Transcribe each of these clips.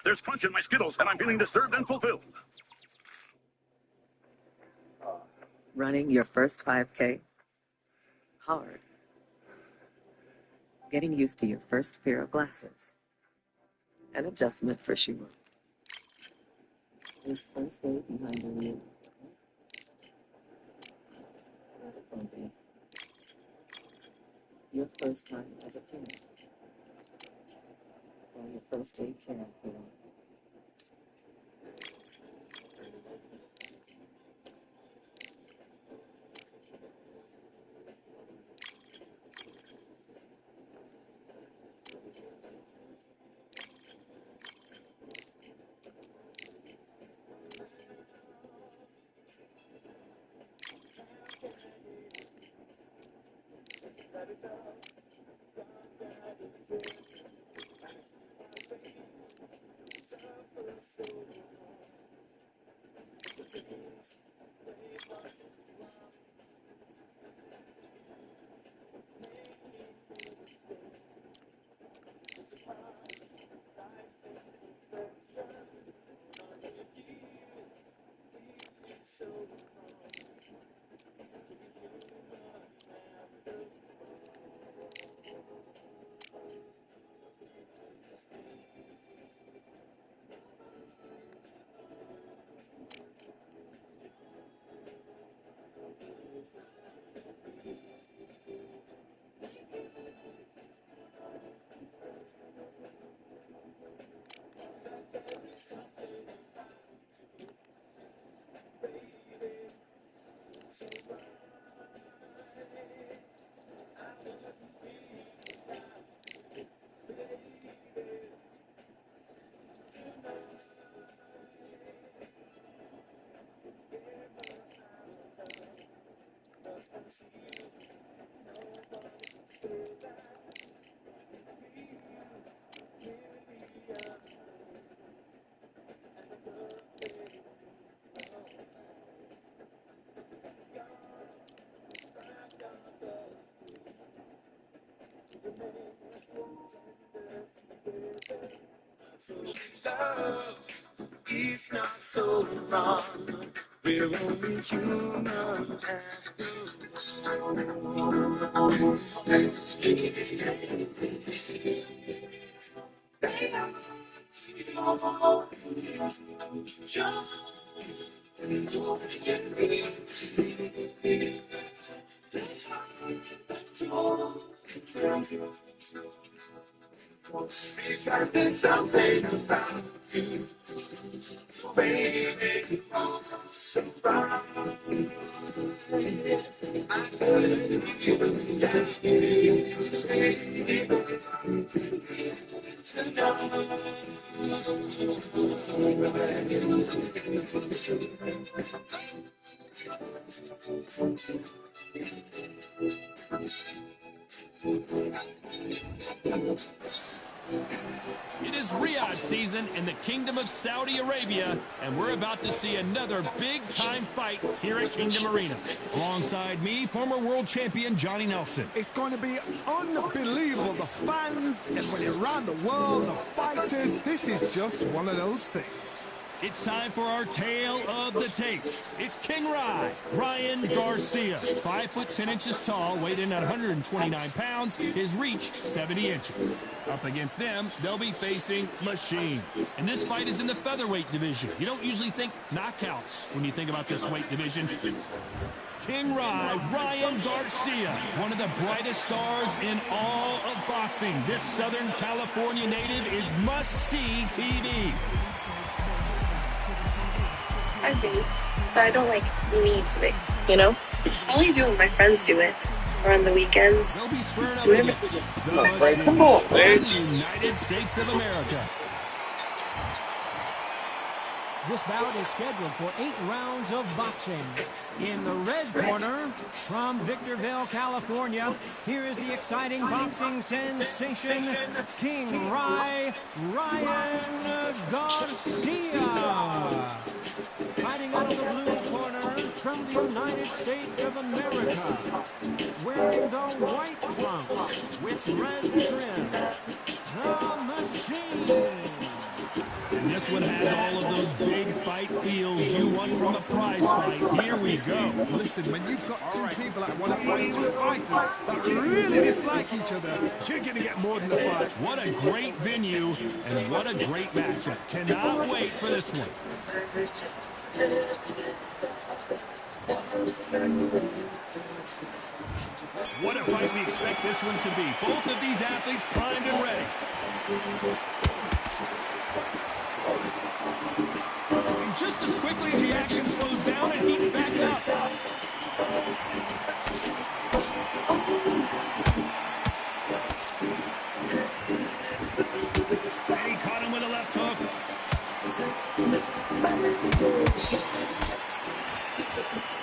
There's crunch in my Skittles, and I'm feeling disturbed and fulfilled. Running your first 5K? Hard. Getting used to your first pair of glasses. An adjustment for sure. This first day behind the wheel. Bumpy. Your first time as a parent. Or your first day caring for one. Love is not so wrong. We're only human because there's something about you, baby, so fine. I couldn't live without you, baby, It is Riyadh season in the Kingdom of Saudi Arabia, and we're about to see another big-time fight here at Kingdom Arena. Alongside me, former world champion Johnny Nelson. It's going to be unbelievable. The fans, everybody around the world, the fighters. This is just one of those things. It's time for our tale of the tape. It's King Ryan Garcia. 5 foot 10 inches tall, weighed in at 129 pounds, his reach 70 inches. Up against them, they'll be facing Machine. And this fight is in the featherweight division. You don't usually think knockouts when you think about this weight division. King Ryan Garcia, one of the brightest stars in all of boxing. This Southern California native is must-see TV. I vape, but I don't need to vape, you know? I only do it when my friends do it, or on the weekends. They'll be squaring up against the Machine from the United States of America. This bout is scheduled for 8 rounds of boxing. In the red corner, from Victorville, California, here is the exciting boxing sensation, King Ryan Garcia. Fighting out of the blue corner, from the United States of America, wearing the white trunks with red trim, the Machine. This one has all of those big fight feels you want from a prize fight. Here we go. Listen, when you've got two people that want to fight, two fighters that really dislike each other, you're going to get more than a fight. What a great venue, and what a great matchup. Cannot wait for this one. What a fight we expect this one to be. Both of these athletes primed and ready. And just as quickly as the action slows down, it heats back up. He caught him with a left hook.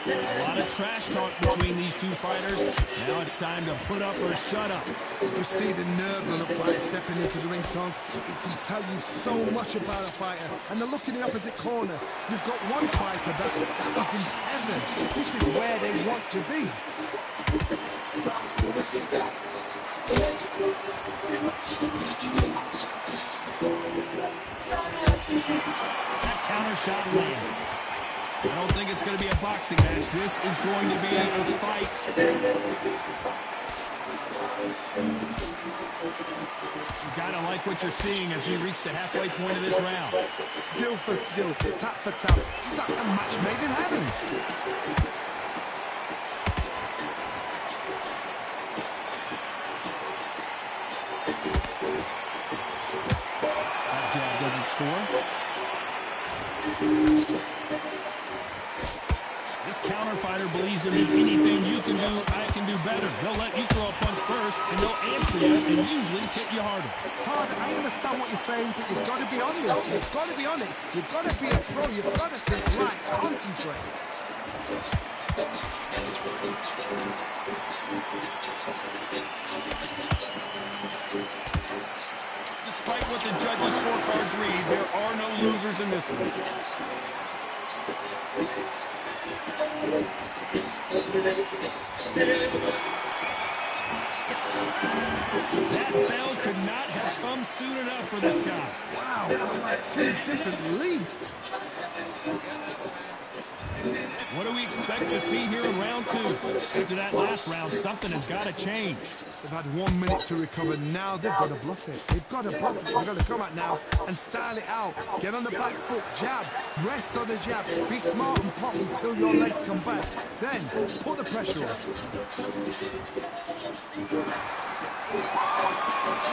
A lot of trash talk between these two fighters. Now it's time to put up or shut up. Just see the nerves on a fighter stepping into the ring, Tom. It can tell you so much about a fighter. And the look in the opposite corner. You've got one fighter that is in heaven. This is where they want to be. That counter shot lands. I don't think it's going to be a boxing match. This is going to be a fight. You got to like what you're seeing as we reach the halfway point of this round. Skill for skill, tap for tap. Just like a match made in heaven. That jab doesn't score. This counter fighter believes in anything you can do, I can do better. They'll let you throw a punch first, and they'll answer you and usually hit you harder. Todd, I understand what you're saying, but you've got to be on this. You've got to be on it. You've got to be a pro. You've got to think right. Concentrate. Despite what the judges' scorecards read, there are no losers in this one. That bell could not have come soon enough for this guy. Wow, it's like two different leagues. What do we expect to see here in round two? After that last round, something has got to change. They've had 1 minute to recover. Now they've got to bluff it. They've got to bluff it. They've got to come out now and style it out. Get on the back foot, jab, rest on the jab. Be smart and pop until your legs come back. Then put the pressure on.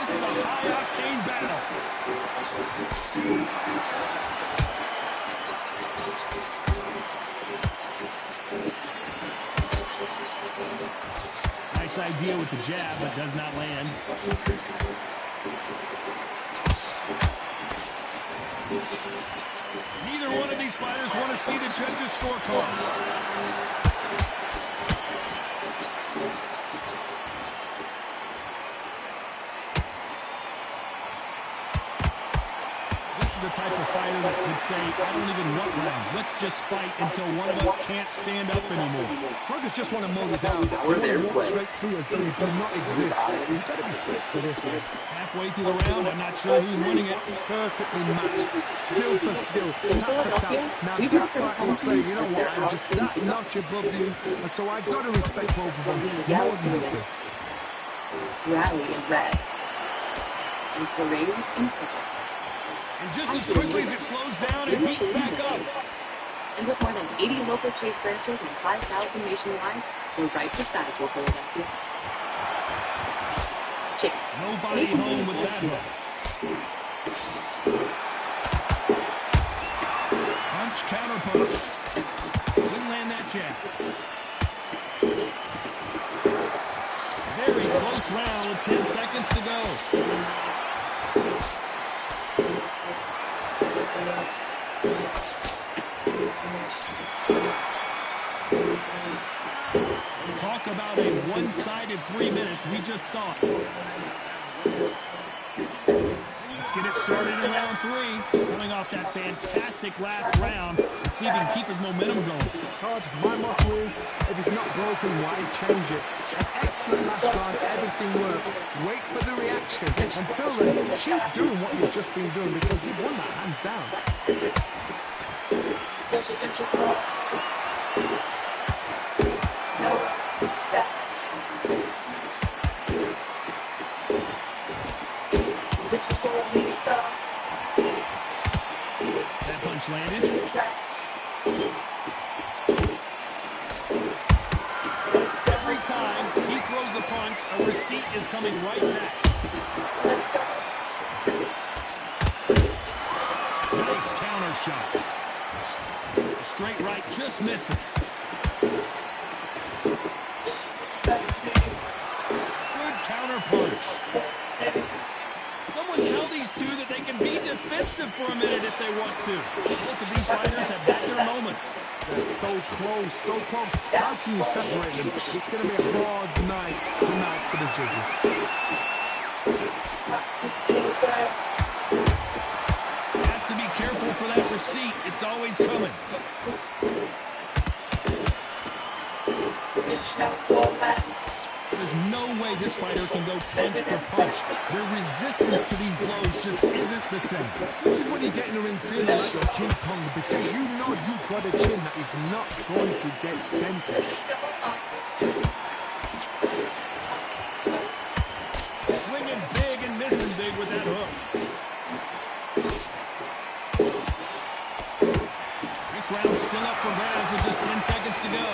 This is a high-octane battle. Nice idea with the jab, but does not land. Neither one of these fighters want to see the judges' scorecards. The type of fighter that would say, I don't even want rounds. Let's just fight until one of us can't stand up anymore. Fighters just want to mow you down. They want to walk straight through as though you do not exist. He's got to be fit to this, man. Halfway through the round, I'm not sure who's winning it. Perfectly matched. Skill for skill. Tap for tap. Now this fight will say, you know what, I'm just that notch above you. And so I've got to respect both of them more than you do. Rally in red. And parade in purple. And just as quickly as it slows down, it heats back up. And with more than 80 local Chase branches and 5,000 nationwide, we're right beside you, Philadelphia. Chase. Nobody home with that hook. Punch, counter punch. Couldn't land that jab. Very close round with 10 seconds to go. Talk about a one-sided 3 minutes. We just saw it. Let's get it started in round three. Coming off that fantastic last round. Let's see if he can keep his momentum going. Todd, my motto is, if it's not broken, why change it? An excellent last round, everything worked. Wait for the reaction. reaction. Until then, keep doing what you've just been doing because you've won that hands down. That punch landed. Every time he throws a punch, a receipt is coming right back. Nice counter shot. A straight right just misses. Good counter punch. Someone tell these two that they can be defensive for a minute if they want to. Both of these fighters have had their moments. They're so close, so close. How can you separate them? It's going to be a hard night tonight for the judges. Has to be careful for that receipt. It's always coming. There's no way this fighter can go punch for punch. Their resistance to these blows just isn't the same. This is when you get in the ring feeling like you're King Kong because you know you've got a chin that is not going to get dented. Swinging big and missing big with that hook. This round's still up for grabs with just 10 seconds to go.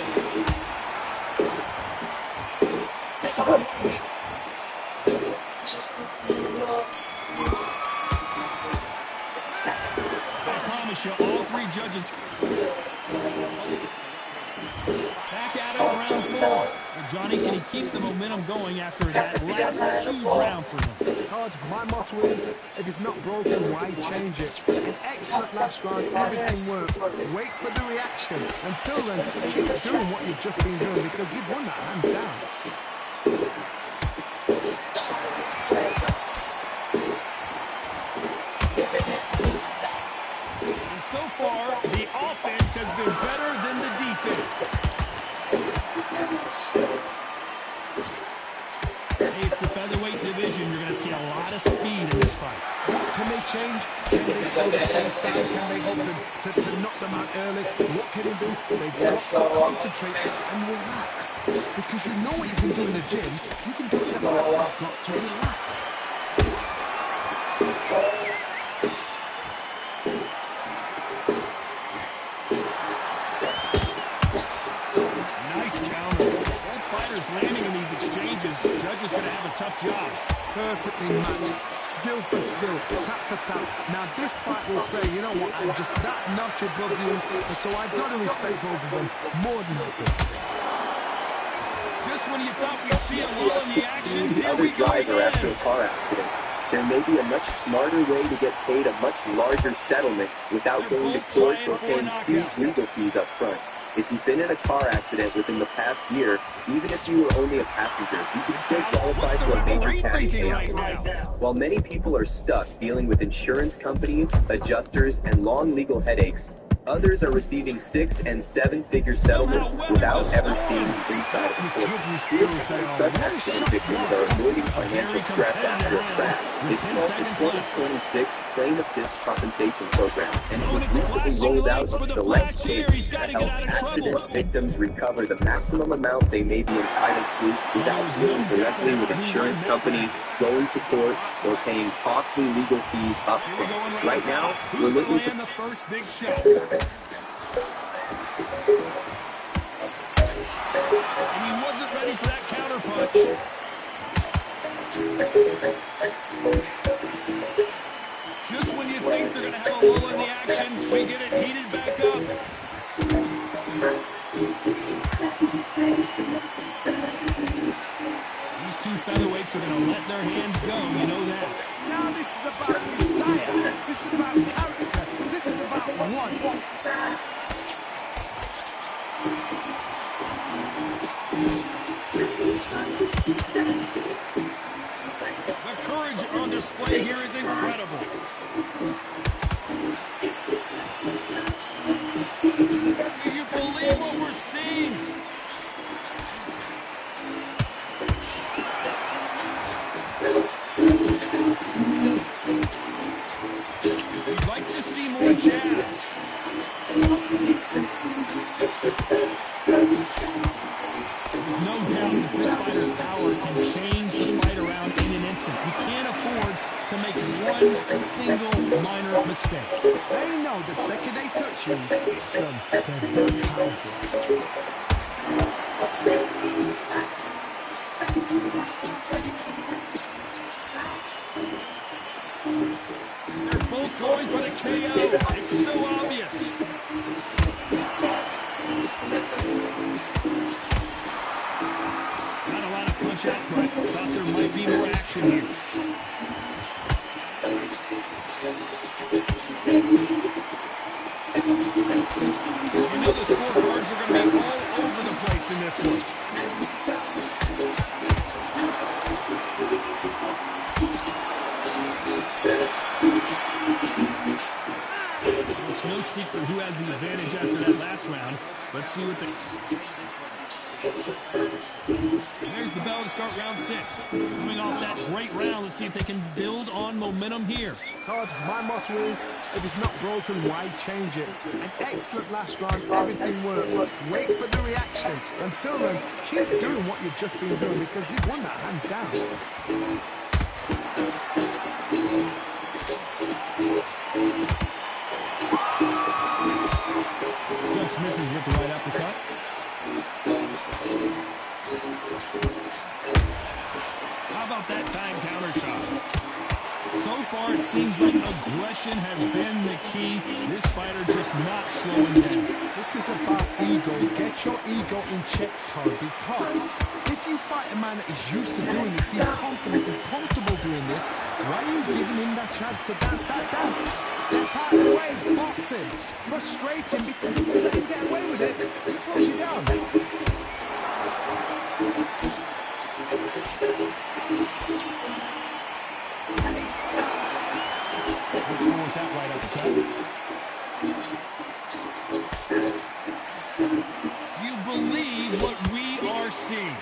I promise you, all three judges back at it in round 4. Well, Johnny, can he keep the momentum going after that last huge round for him? Todd, my motto is, if it's not broken, why change it? An excellent last round, everything worked. Wait for the reaction. Until then, keep doing what you've just been doing because you've won that hands down. And so far, the offense has been better than the defense. Hey, it's the featherweight division. You're going to see a lot of speed in this fight. Can they change? Can they slow the pace down? Can they hope to knock them out early? What can they do? They've got to concentrate and relax. Because you know what you can do in the gym. You can do it in the fight. You've got to relax. Nice counter. Both fighters landing in these exchanges. Judge is going to have a tough job. Perfectly matched. Skill for skill. Tap for tap. Now this fight will say, you know what, I'm just that notch above you. And so I've got to respect both of them more than I do. Just when you thought we'd see a lull in the action, here Other we go driver after a again. car accident. There may be a much smarter way to get paid a much larger settlement without going to court or paying huge legal fees up front. If you've been in a car accident within the past year, even if you were only a passenger, you can still qualify for a major cash payout. While many people are stuck dealing with insurance companies, adjusters, and long legal headaches, others are receiving 6- and 7-figure settlements without ever seeing the inside of the court. Here's how such accident victims are avoiding financial stress after a crash. It's called the 2026 Claim Assist Compensation Program, and it was recently rolled out in select states to help accident victims recover the maximum amount they may be entitled to without dealing directly with insurance companies, going to court, or paying costly legal fees up front. Right now, we're looking for the first big shot. And he wasn't ready for that counter punch. Just when you think they're going to have a lull in the action, we get it heated back up. These two featherweights are going to let their hands go, you know that. Now this is about desire. This is about character. This is about want. The courage on display here is incredible. Do you believe what we're seeing? can change the fight around in an instant. You can't afford to make one single minor mistake. They know the second they touch you, it's done. They're that powerful. They're both going for the KO. It's so obvious. Not a lot of punch output. Thought there might be more action here. You know the scorecards are going to be all over the place in this one. It's no secret who has the advantage after that last round. Let's see what they... There's the bell to start round 6. Coming off that great round, let's see if they can build on momentum here. Todd, my motto is, if it's not broken, why change it? An excellent last round, everything worked. Wait for the reaction. Until then, keep doing what you've just been doing because you've won that hands down. Just misses with the right uppercut. How about that time counter shot? So far, it seems like aggression has been the key. This fighter just not slowing down. This is about ego. Get your ego in check, Todd, because if you fight a man that is used to doing this, he's confident and comfortable doing this, why are you giving him that chance to dance that dance? Step out of the way, box him, frustrate him, because if you let him get away with it, he pulls you down. What's wrong with that right uppercut? Do you believe what we are seeing?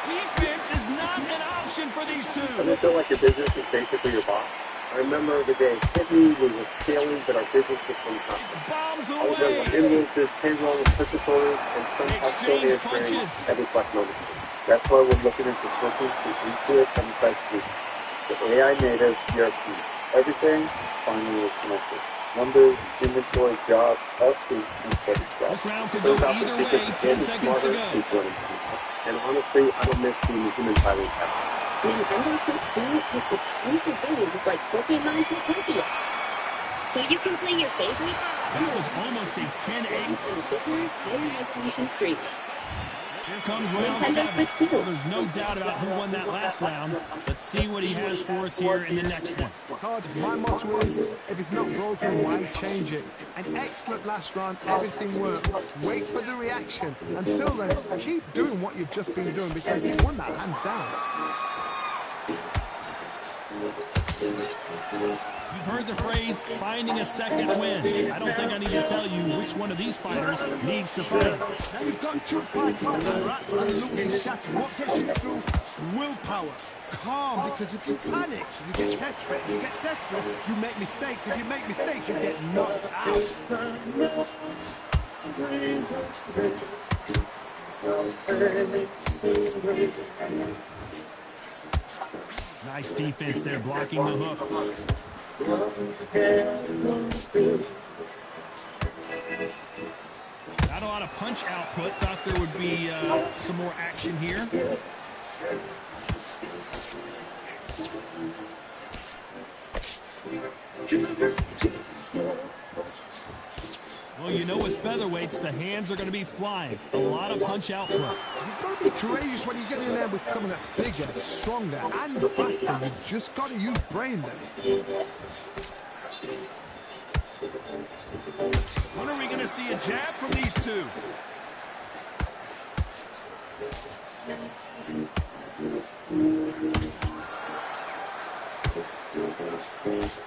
Defense is not an option for these two. Doesn't it feel like your business is basically your boss? I remember the day it hit me, we were scaling, but our business was unconscious. Bombs I was there with invoices, payroll, purchase orders, and somehow still answering every question on the phone. That's why we're looking into switching to Intuit Enterprise Suite. The AI native ERP. Everything finally is connected. Numbers, inventory, jobs, all sync and steady steps. This round could go either way. 10 seconds to go. And honestly, I don't miss being a human filing cabinet. Nintendo Switch 2 with exclusive games like Pokemon Utopia. So you can play your favorite. That was almost a 10-8. High-resolution streaming. Here comes round 7. Well, there's no doubt about who won that last round. Let's see what he has for us here in the next one. Todd, my motto is, if it's not broken, why change it? An excellent last round, everything worked. Wait for the reaction. Until then, keep doing what you've just been doing because you've won that hands down. You've heard the phrase, finding a second win. I don't think I need to tell you which one of these fighters needs to fight. Now you've got two fighters that are absolutely shattered. What gets you through? Willpower. Calm, because if you panic, you get desperate. If you get desperate, you make mistakes. If you make mistakes, you get knocked out. Nice defense there, blocking the hook. Not a lot of punch output. Thought there would be some more action here. Well, you know with featherweights, the hands are going to be flying. A lot of punch output. You've got to be courageous when you get in there with someone that's bigger, stronger, and faster. You've just got to use brain then. When are we going to see a jab from these two?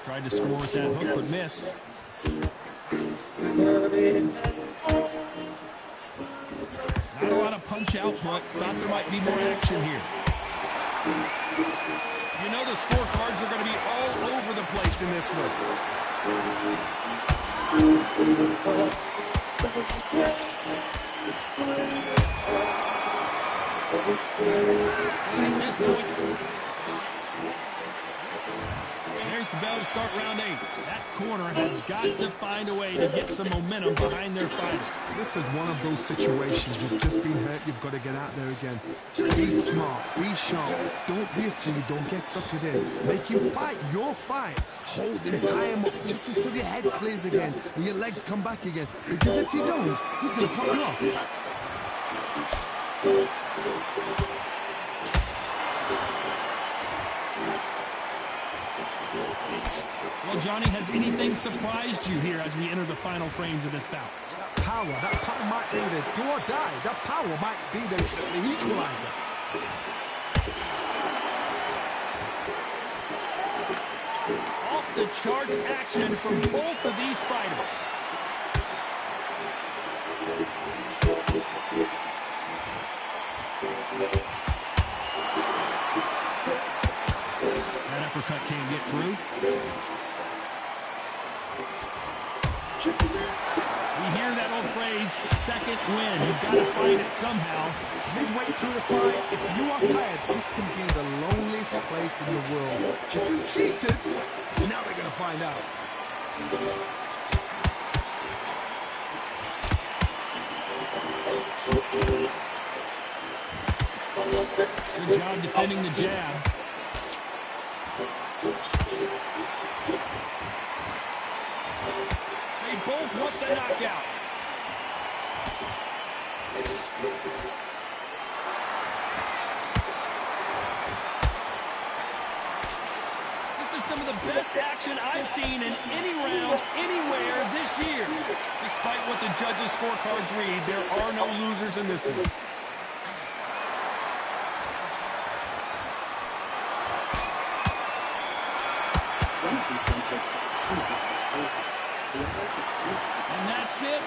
Tried to score with that hook, but missed. Not a lot of punch output. Thought there might be more action here. You know the scorecards are going to be all over the place in this one. At this point, there's the bell to start round 8. That corner has got to find a way to get some momentum behind their fighter. This is one of those situations. You've just been hurt. You've got to get out there again. Be smart. Be sharp. Don't be a fool. Don't get suckered in. Make him fight your fight. Hold him, tie him up just until your head clears again and your legs come back again. Because if you don't, he's going to pop you off. Well, Johnny, has anything surprised you here as we enter the final frames of this bout? That power might be the do or die. That power might be the equalizer. Off the charts action from both of these fighters. That uppercut can't get through. We hear that old phrase, second win. You've got to find it somehow. Midway through the fight, if you are tired, this can be the loneliest place in the world. If you cheated, now they're going to find out. Good job defending the jab. They both want the knockout. This is some of the best action I've seen in any round, anywhere this year. Despite what the judges' scorecards read, there are no losers in this one. And that's it.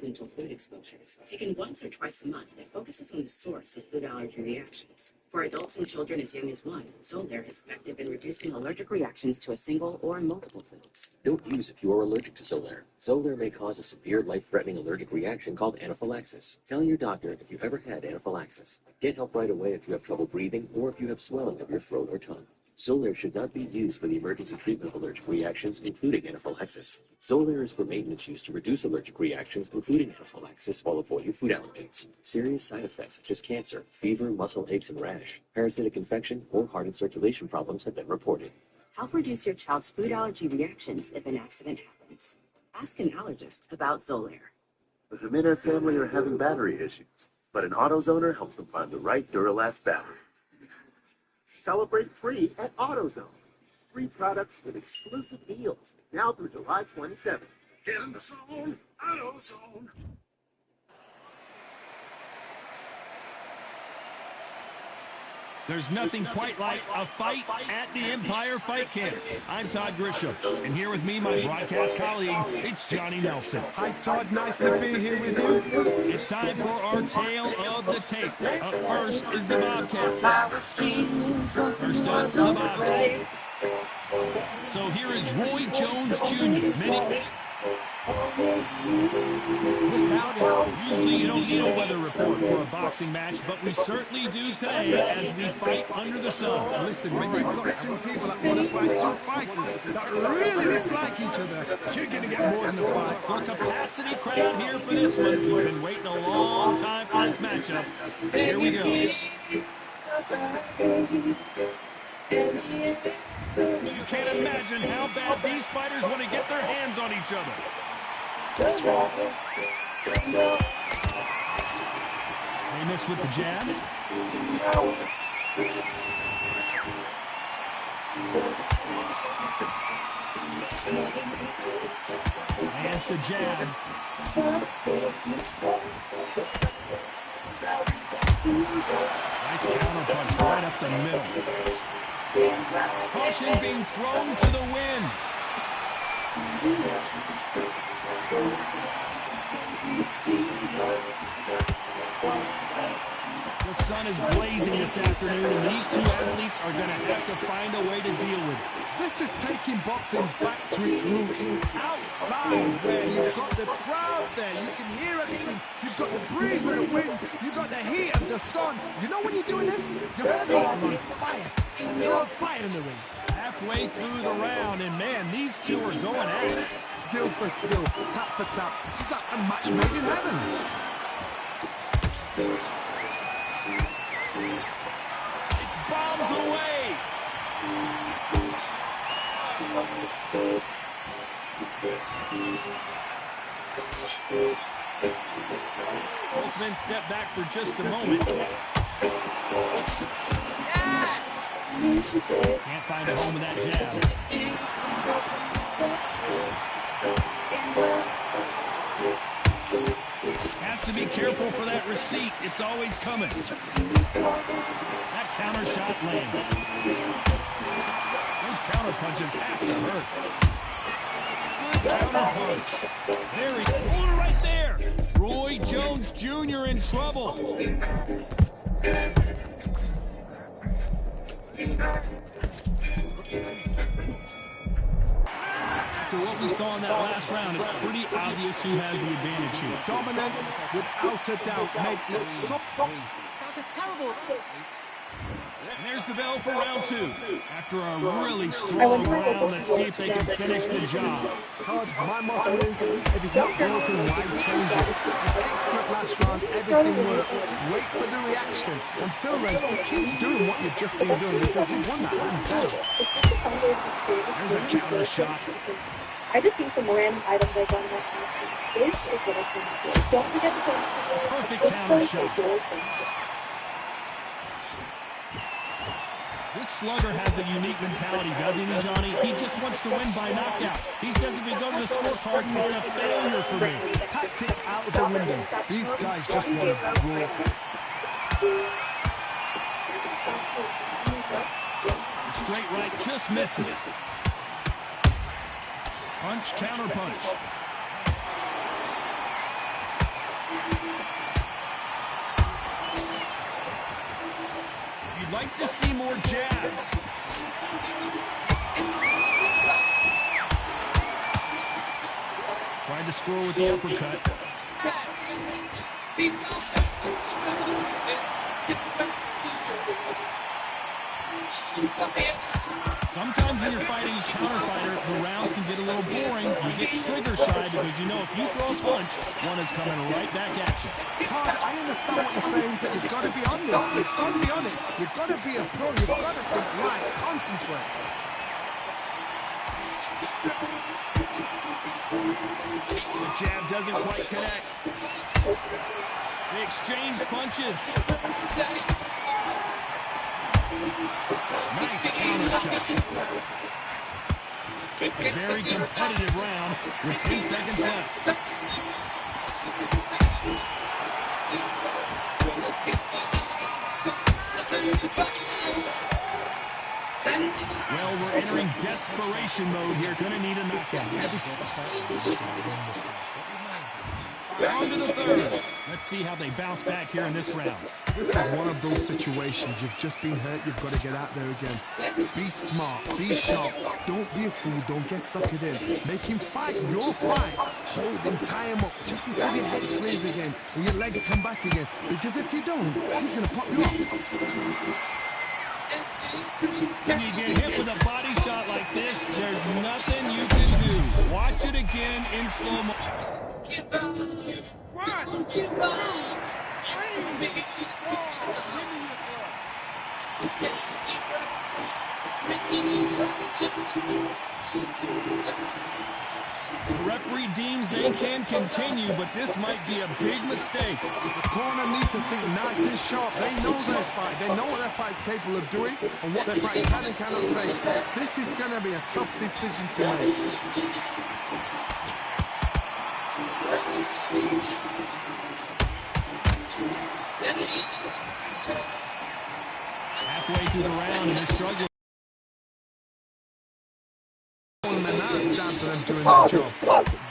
Mental food exposures. Taken once or twice a month, it focuses on the source of food allergy reactions. For adults and children as young as 1, Xolair is effective in reducing allergic reactions to a single or multiple foods. Don't use if you are allergic to Xolair. Xolair may cause a severe life-threatening allergic reaction called anaphylaxis. Tell your doctor if you've ever had anaphylaxis. Get help right away if you have trouble breathing or if you have swelling of your throat or tongue. Xolair should not be used for the emergency treatment of allergic reactions, including anaphylaxis. Xolair is for maintenance use to reduce allergic reactions, including anaphylaxis, while avoiding food allergens. Serious side effects such as cancer, fever, muscle aches and rash, parasitic infection, or heart and circulation problems have been reported. Help reduce your child's food allergy reactions if an accident happens. Ask an allergist about Xolair. The Jimenez family are having battery issues, but an AutoZoner helps them find the right Duralast battery. Celebrate free at AutoZone. Free products with exclusive deals now through July 27th. Get in the zone, AutoZone. There's nothing quite like a fight at the Empire Fight Camp. I'm Todd Grisham, and here with me, my broadcast colleague, it's Johnny Nelson. Hi, Todd. Nice to be here with you. It's time for our tale of the tape. Up first is the Bobcat. First up, the Bobcat. So here is Roy Jones Jr. This bout is usually you don't need a weather report for a boxing match, but we certainly do today as we fight under the sun. Listen, when you've got two people that want to fight, two fighters that really dislike each other, you're going to get more than the fight. So a capacity crowd here for this one. We've been waiting a long time for this matchup. Here we go. You can't imagine how bad these fighters want to get their hands on each other. They miss with the jab. Lands the jab. Nice counterpunch right up the middle. Caution being thrown to the wind. The sun is blazing this afternoon, and these two athletes are going to have to find a way to deal with it. This is taking boxing back to its roots. Outside, where you've got the crowd there, you can hear everything. You've got the breeze of the wind, you've got the heat of the sun. You know when you're doing this, your feet are on fire. You're on fire in the ring. Halfway through the round, and man, these two are going at it. Skill for skill, tap for tap. Just like a match made in heaven. It's bombs away. Both men step back for just a moment. Can't find a home in that jab. Has to be careful for that receipt. It's always coming. That counter shot lands. Those counter punches have to hurt. Good counter punch. There he pulled it right there. Roy Jones Jr. in trouble. After what we saw in that last round, it's pretty obvious who has the advantage here. Dominance, without a doubt, made it soft. That was a terrible. And there's the bell for round two. After a really strong round, let's see if they can finish the job. Todd, my motto is, if it's not broken, why change it? An excellent last round, everything worked. Wait for the reaction. Until then, keep doing what you've just been doing because you won that hands down. There's a counter shot. I just seen some random items like on that. This is what I think. Don't forget to perfect counter shot. This slugger has a unique mentality, doesn't he, Johnny? He just wants to win by knockout. He says if we go to the scorecards, it's a failure for me. Tactics out of the window. These guys just want to raw. Straight right just misses. Punch, counter punch. You'd like to see more jabs. Tried to score with the uppercut. Sometimes when you're fighting a counter fighter, the rounds can get a little boring. You get trigger shy because you know if you throw a punch, one is coming right back at you. Todd, I understand what you're saying, but you've got to be on this. You've got to be on it. You've got to be a pro. You've got to think right. Concentrate. The jab doesn't quite connect. They exchange punches. Nice counter shot. A very competitive round with 2 seconds left. Well, we're entering desperation mode here. Gonna need a knockout. On to the third. Let's see how they bounce back here in this round. This is one of those situations. You've just been hurt. You've got to get out there again. Be smart. Be sharp. Don't be a fool. Don't get suckered in. Make him fight your fight. Hold him. Tie him up just until your head clears again and your legs come back again. Because if you don't, he's going to pop you up. When you get hit with a body shot like this, there's nothing you can do. Watch it again in slow motion. The referee deems they can continue, but this might be a big mistake. The corner needs to think nice and sharp. They know their fight. They know what their fight is capable of doing and what their fight can and cannot take. This is going to be a tough decision to make. Halfway through the round, and they're struggling. And now it's down to the time doing that job.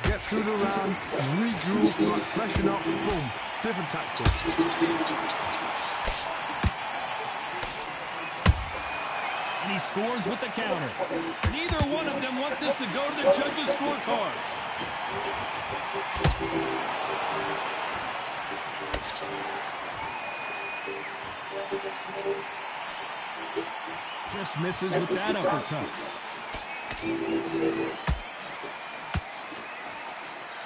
Get through the round, regroup, like freshen up, boom. Different tactics. And he scores with the counter. Neither one of them want this to go to the judges' scorecard. Just misses with that uppercut.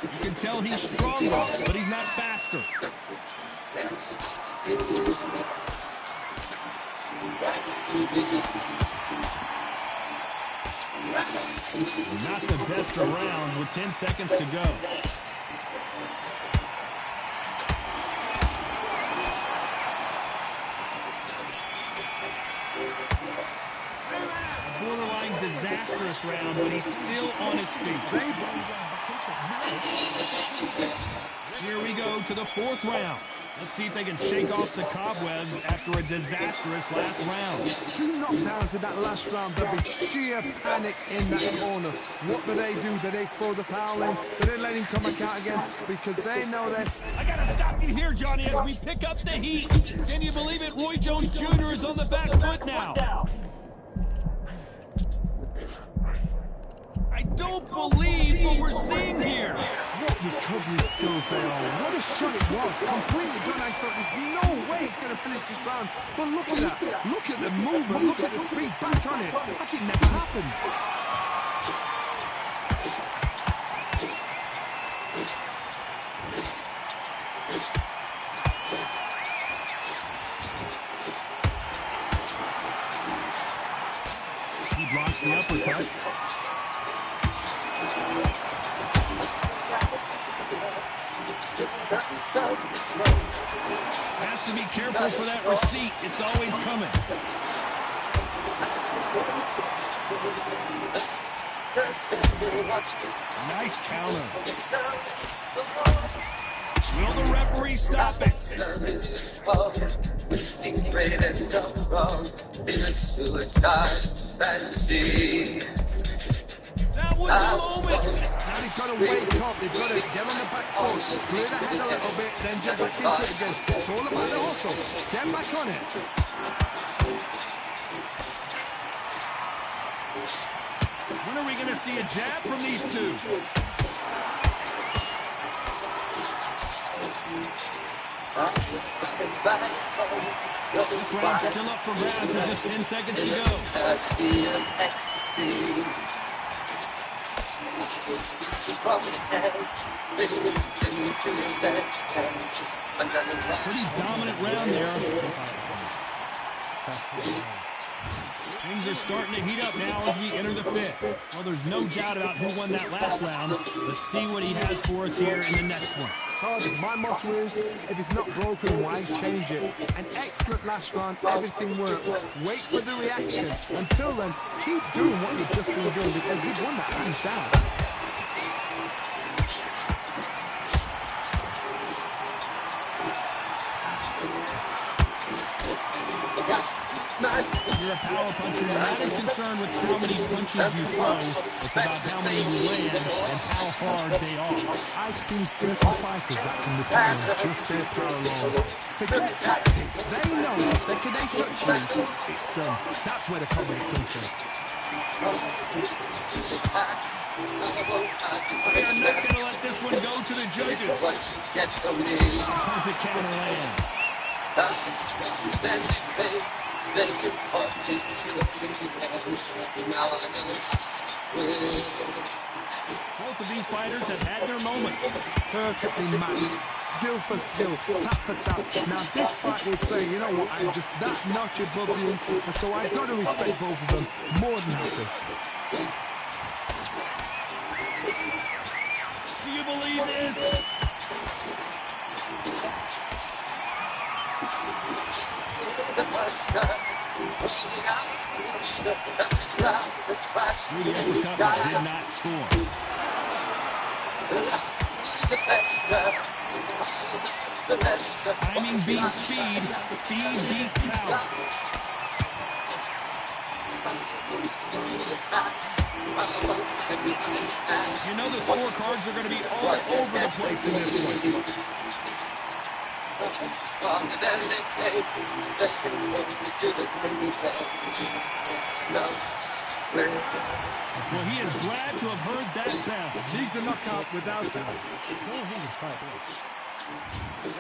You can tell he's stronger, but he's not faster. Not the best of rounds with 10 seconds to go. Borderline disastrous round, but he's still on his feet. Here we go to the fourth round. Let's see if they can shake off the cobwebs after a disastrous last round. 2 knockdowns in that last round. There'll be sheer panic in that corner. What do? Do they throw the towel in? Do they let him come back out again? Because they know that... I gotta stop you here, Johnny, as we pick up the heat. Can you believe it? Roy Jones Jr. is on the back foot now. I don't believe what we're seeing here. What recovery skills they are. What a shot it was. Completely gone. I thought there's no way it's going to finish this round. But look at that. Look at the movement. Look at the speed. Back on it. Like it never happened. He blocks the uppercut. Has to be careful for that receipt. It's always coming. Nice counter. Will the referee stop it? That was the moment. Now they've got to wake up. They've got to get on the back foot, clear the head a little bit, then jump back into it again. It's all about the hustle. Get back on it. When are we going to see a jab from these two? This round's still up for grabs with just 10 seconds to go. Pretty dominant round there. Things are starting to heat up now as we enter the fifth. Well, there's no doubt about who won that last round. Let's see what he has for us here in the next one. Todd, my motto is, if it's not broken, why change it? An excellent last round, everything worked. Wait for the reaction. Until then, keep doing what you've just been doing because you've won that hands down. You're a power puncher. You're not as concerned with how many punches you throw. It's about how many you land and how hard they are. I've seen certain fighters that can depend on just their power alone. Forget tactics. They know the second they touch you, it's done. That's where the confidence comes from. They are not going to let this one go to the judges. Perfect counter lands. Both of these fighters have had their moments. Perfectly matched, skill for skill, tap for tap. Now this fight will say, you know what, I'm just that notch above you, and so I've got to respect both of them more than happy. Do you believe this? Rudy uppercut did not score. Timing beats speed. Speed beats power. the scorecards are going to be all over the place in this one. Well, he is glad to have heard that bell. He's a knockout without that.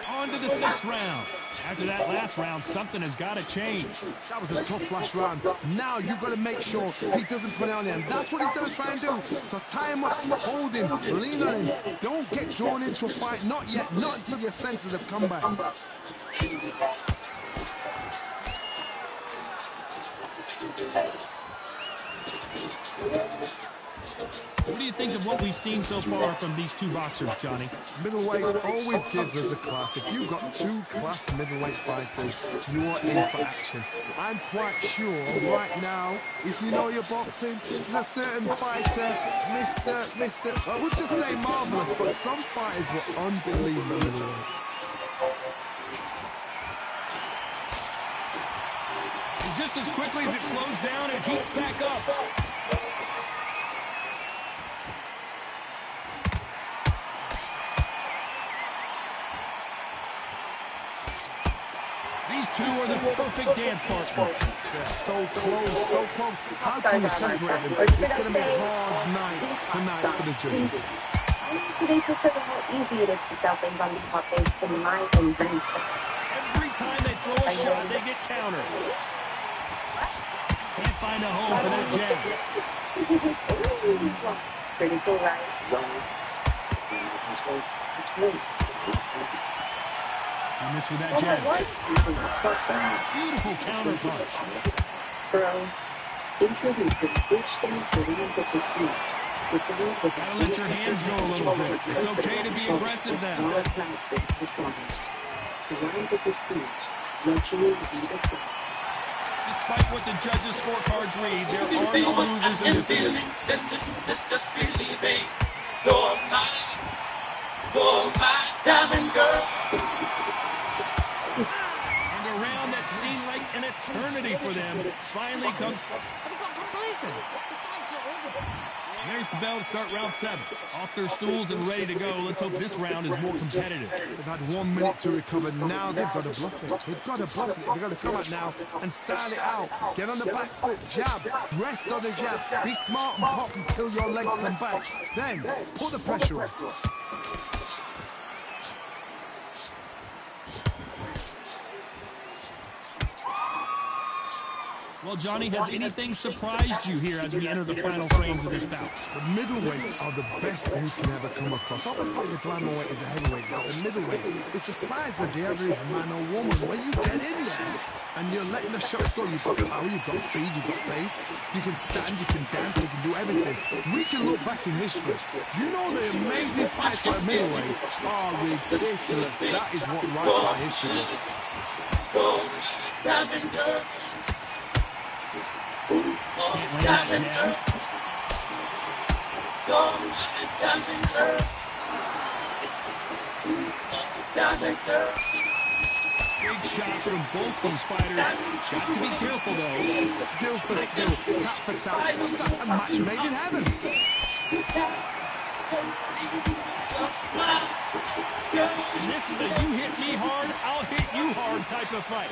On to the 6th round. After that last round, something has got to change. That was a tough last round. Now you've got to make sure he doesn't put it on him. That's what he's going to try and do. So tie him up, hold him, lean on him. Don't get drawn into a fight. Not yet. Not until your senses have come back. What do you think of what we've seen so far from these two boxers, Johnny? Middleweight always gives us a class. If you've got two class middleweight fighters, you are in for action. I'm quite sure right now, if you know your boxing, there's a certain fighter, Mr. I would just say marvelous, but some fighters were unbelievable middleweight. And just as quickly as it slows down, it heats back up. These two are the perfect dance partners. They're so close, so close. How can you separate them? It's going to be a hard night tonight for the judges. Today to show them how easy it is to sell things on Depop thanks to my invention. Every time they throw a shot, they get countered. Can't find a home for that jab. Pretty cool, right? You miss with that jab. Beautiful counter punch. Bro, introducing Bridgestone Koreans of Prestige. Gotta let your hands go a little bit. It's okay to be aggressive now. The lines of Prestige, luxury beautiful. Despite what the judges' scorecards read, there are no losers in this game. It's just believing. You're my diamond girl. And a round that seemed like an eternity for them finally comes. There's the bell to start round 7. Off their stools and ready to go. Let's hope this round is more competitive. They've had 1 minute to recover. Now they've got to bluff it. They've got to bluff it. They've got to come out now and style it out. Get on the back foot, jab, rest on the jab. Be smart and pop until your legs come back. Then put the pressure on. Well, Johnny, has anything surprised you here as we enter the final frames of this bout? The middleweights are the best you can ever come across. Obviously, the glamour weight is a heavyweight, but the middleweight is the size of the average man or woman. When you get in there and you're letting the shots go, you've got power, you've got speed, you've got pace, you can stand, you can dance, you can do everything. We can look back in history. You know the amazing fights at middleweight are ridiculous. That is what writes our history. Can't land that jab. Big shots from both these fighters. Got to be careful, though. Skill for skill, tap for tap. It's like a match made in heaven. And this is a you hit me hard, I'll hit you hard type of fight.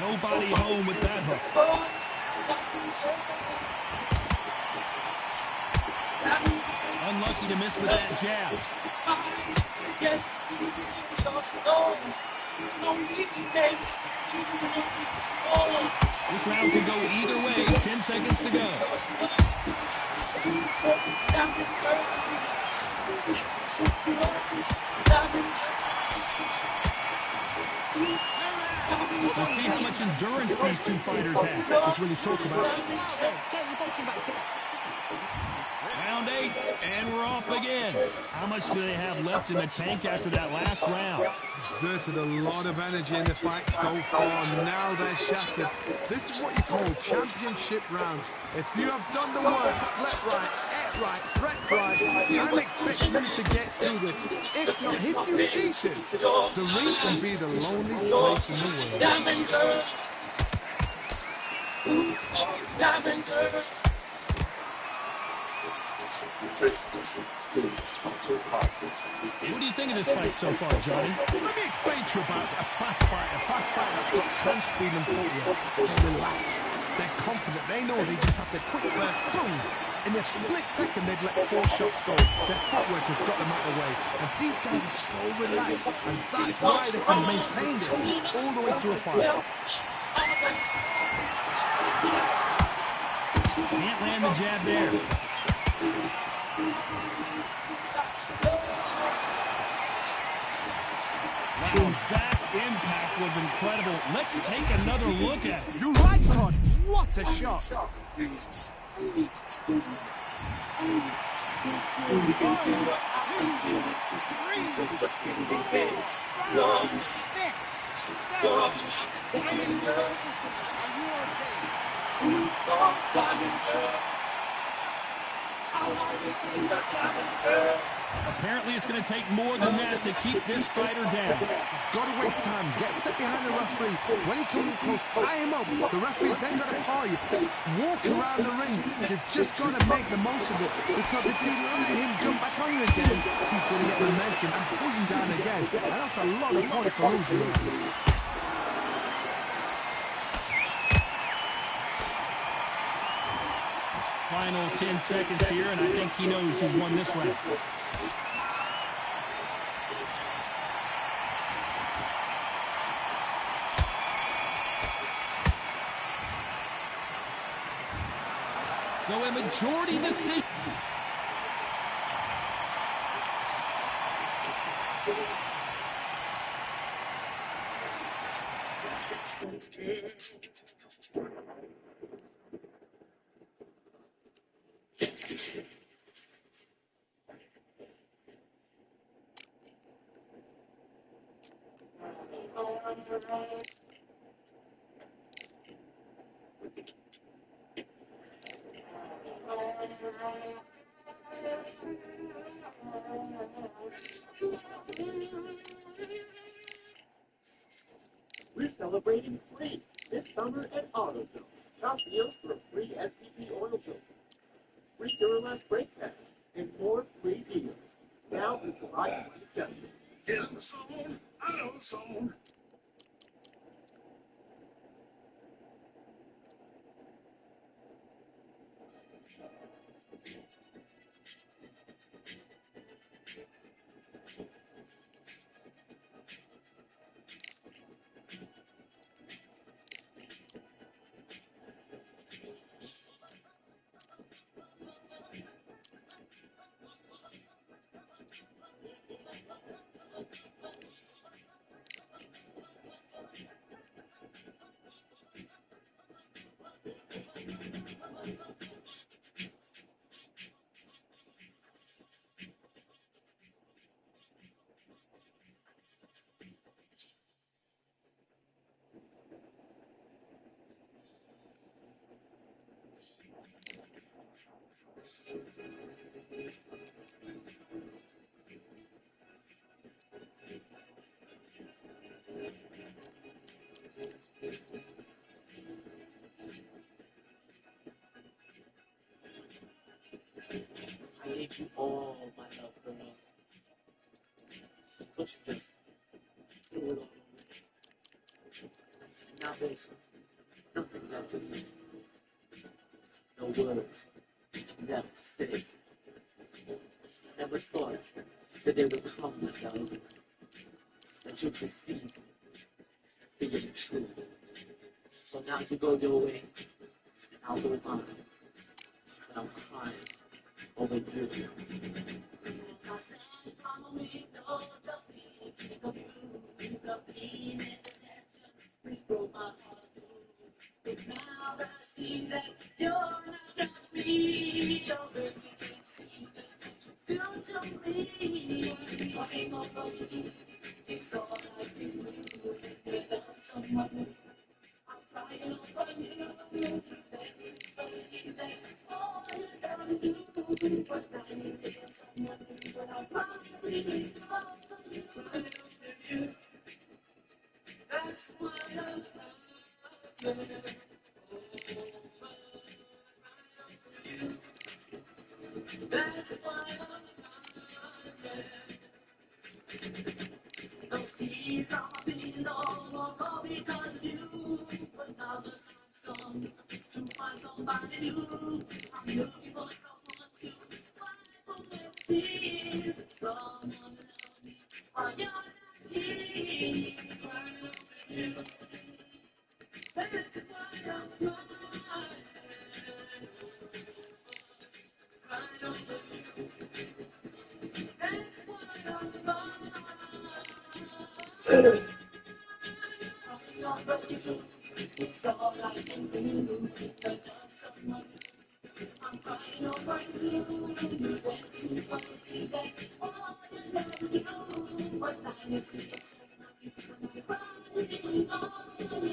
Nobody home with that hook. Unlucky to miss with that jab. This round can go either way. 10 seconds to go. We'll see how much endurance these two fighters have. That's what you talk about. Round 8, and we're off again. How much do they have left in the tank after that last round? Exerted a lot of energy in the fight so far. Now they're shattered. This is what you call championship rounds. If you have done the work, slept right, ate right, prepped right, and experienced expect you to get through this. If not, if you cheated, the ring can be the loneliest place in the world. Diamond girl. Diamond girl. What do you think of this fight so far, Johnny? Let me explain to you about a fast fighter that's got hand speed and footwork. They're relaxed, they're confident, they know they just have to quick burst, boom! In a split second, they'd let 4 shots go. Their footwork has got them out of the way. And these guys are so relaxed, and that's why they can maintain this all the way through a fight. Can't land the jab there. Wow, that impact was incredible. Let's take another look at it. You're right, Todd. What a shot. 5, 4, 3, 2, 1. Apparently, it's going to take more than that to keep this fighter down. Gotta waste time. Get step behind the referee. When he comes close, tie him up. The referee's then got to call you. Walk around the ring. You've just got to make the most of it. Because if you let him jump back on you again, he's going to get momentum and pull you down again. And that's a lot of points to lose you. Final 10 seconds here, and I think he knows who's won this round. So a majority decision. We're celebrating free this summer at AutoZone. Top deals for a free SCP oil filter, free Duralast brake pads, and more free deals. Now through July 27th. Get in the zone, AutoZone. I need you all my love, girl. Let's just do it all over. Now there's nothing left for me. No words left to say. Never thought that they would come, my love. That you'd deceive being true. So now you go your way, and I'll go mine. But I'm crying over you. Those days are been long ago because of you. But now the time's come to find somebody new. I'm looking for someone to fight for melodies. Someone to love me while you're not here. That's why I'm crying. Crying over you. That's why I'm crying. It's all I can do. The love someone. I'm crying over you. When you want me back, all I love you. What I need to be. I'm crying over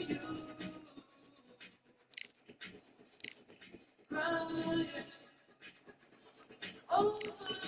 you. Crying over you.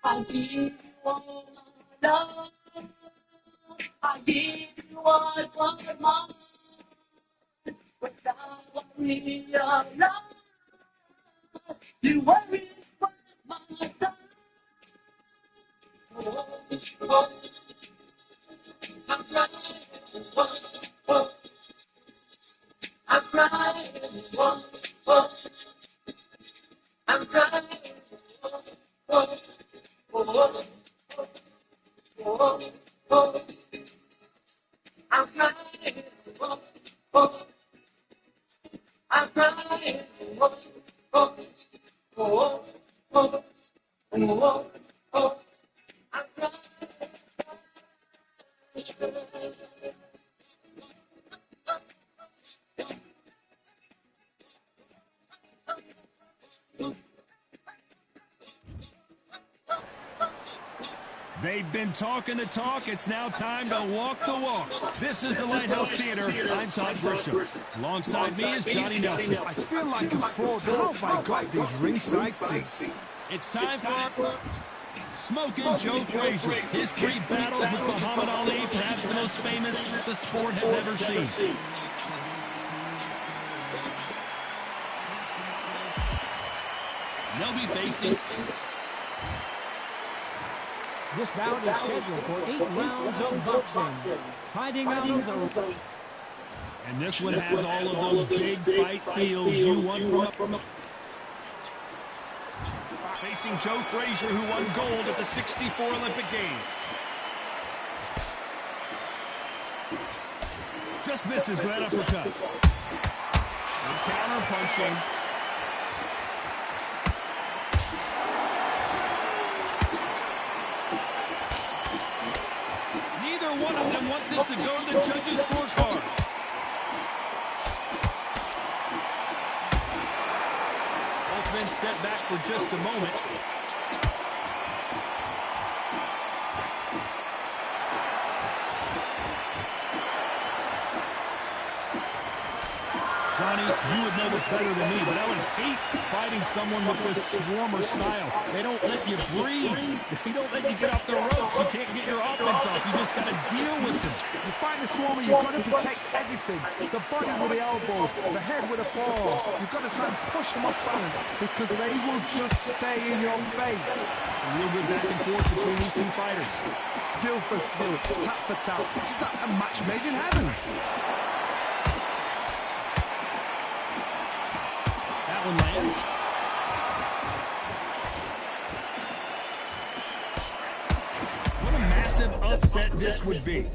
I give you all my love. I give you all of my without real love. You worry about my time. Oh, I'm crying. I'm crying. I'm crying. I'm crying. I'm crying. They've been talking the talk. It's now time to walk the walk. This is the Lighthouse Theater. I'm Todd Grisham. Alongside me is Johnny Nelson. I feel like a fraud. How have I got these ringside seats? It's time for Smoking Joe Frazier. His 3 battles with Muhammad Ali, perhaps the most famous the sport has ever seen. They'll be facing... This bout is scheduled for 8 rounds of boxing. Fighting out of the... And this one has all of those big fight feels you want from a... Facing Joe Frazier, who won gold at the '64 Olympic Games. Just misses with that uppercut. And counter punching. Neither one of them want this to go to the judges' scorecard. Both men step back for just a moment. Johnny, you would know this better than me, but I would hate fighting someone with this swarmer style. They don't let you breathe. They don't let you get off the ropes. You can't get your offense off. You just got to deal with them. You fight the swarmer, you've got to protect everything. The body with the elbows, the head with the forearms. You've got to try and push them off balance because they will just stay in your face. A real good back and forth between these two fighters. Skill for skill, tap for tap. It's just like a match made in heaven. One lands. What a massive upset this would be.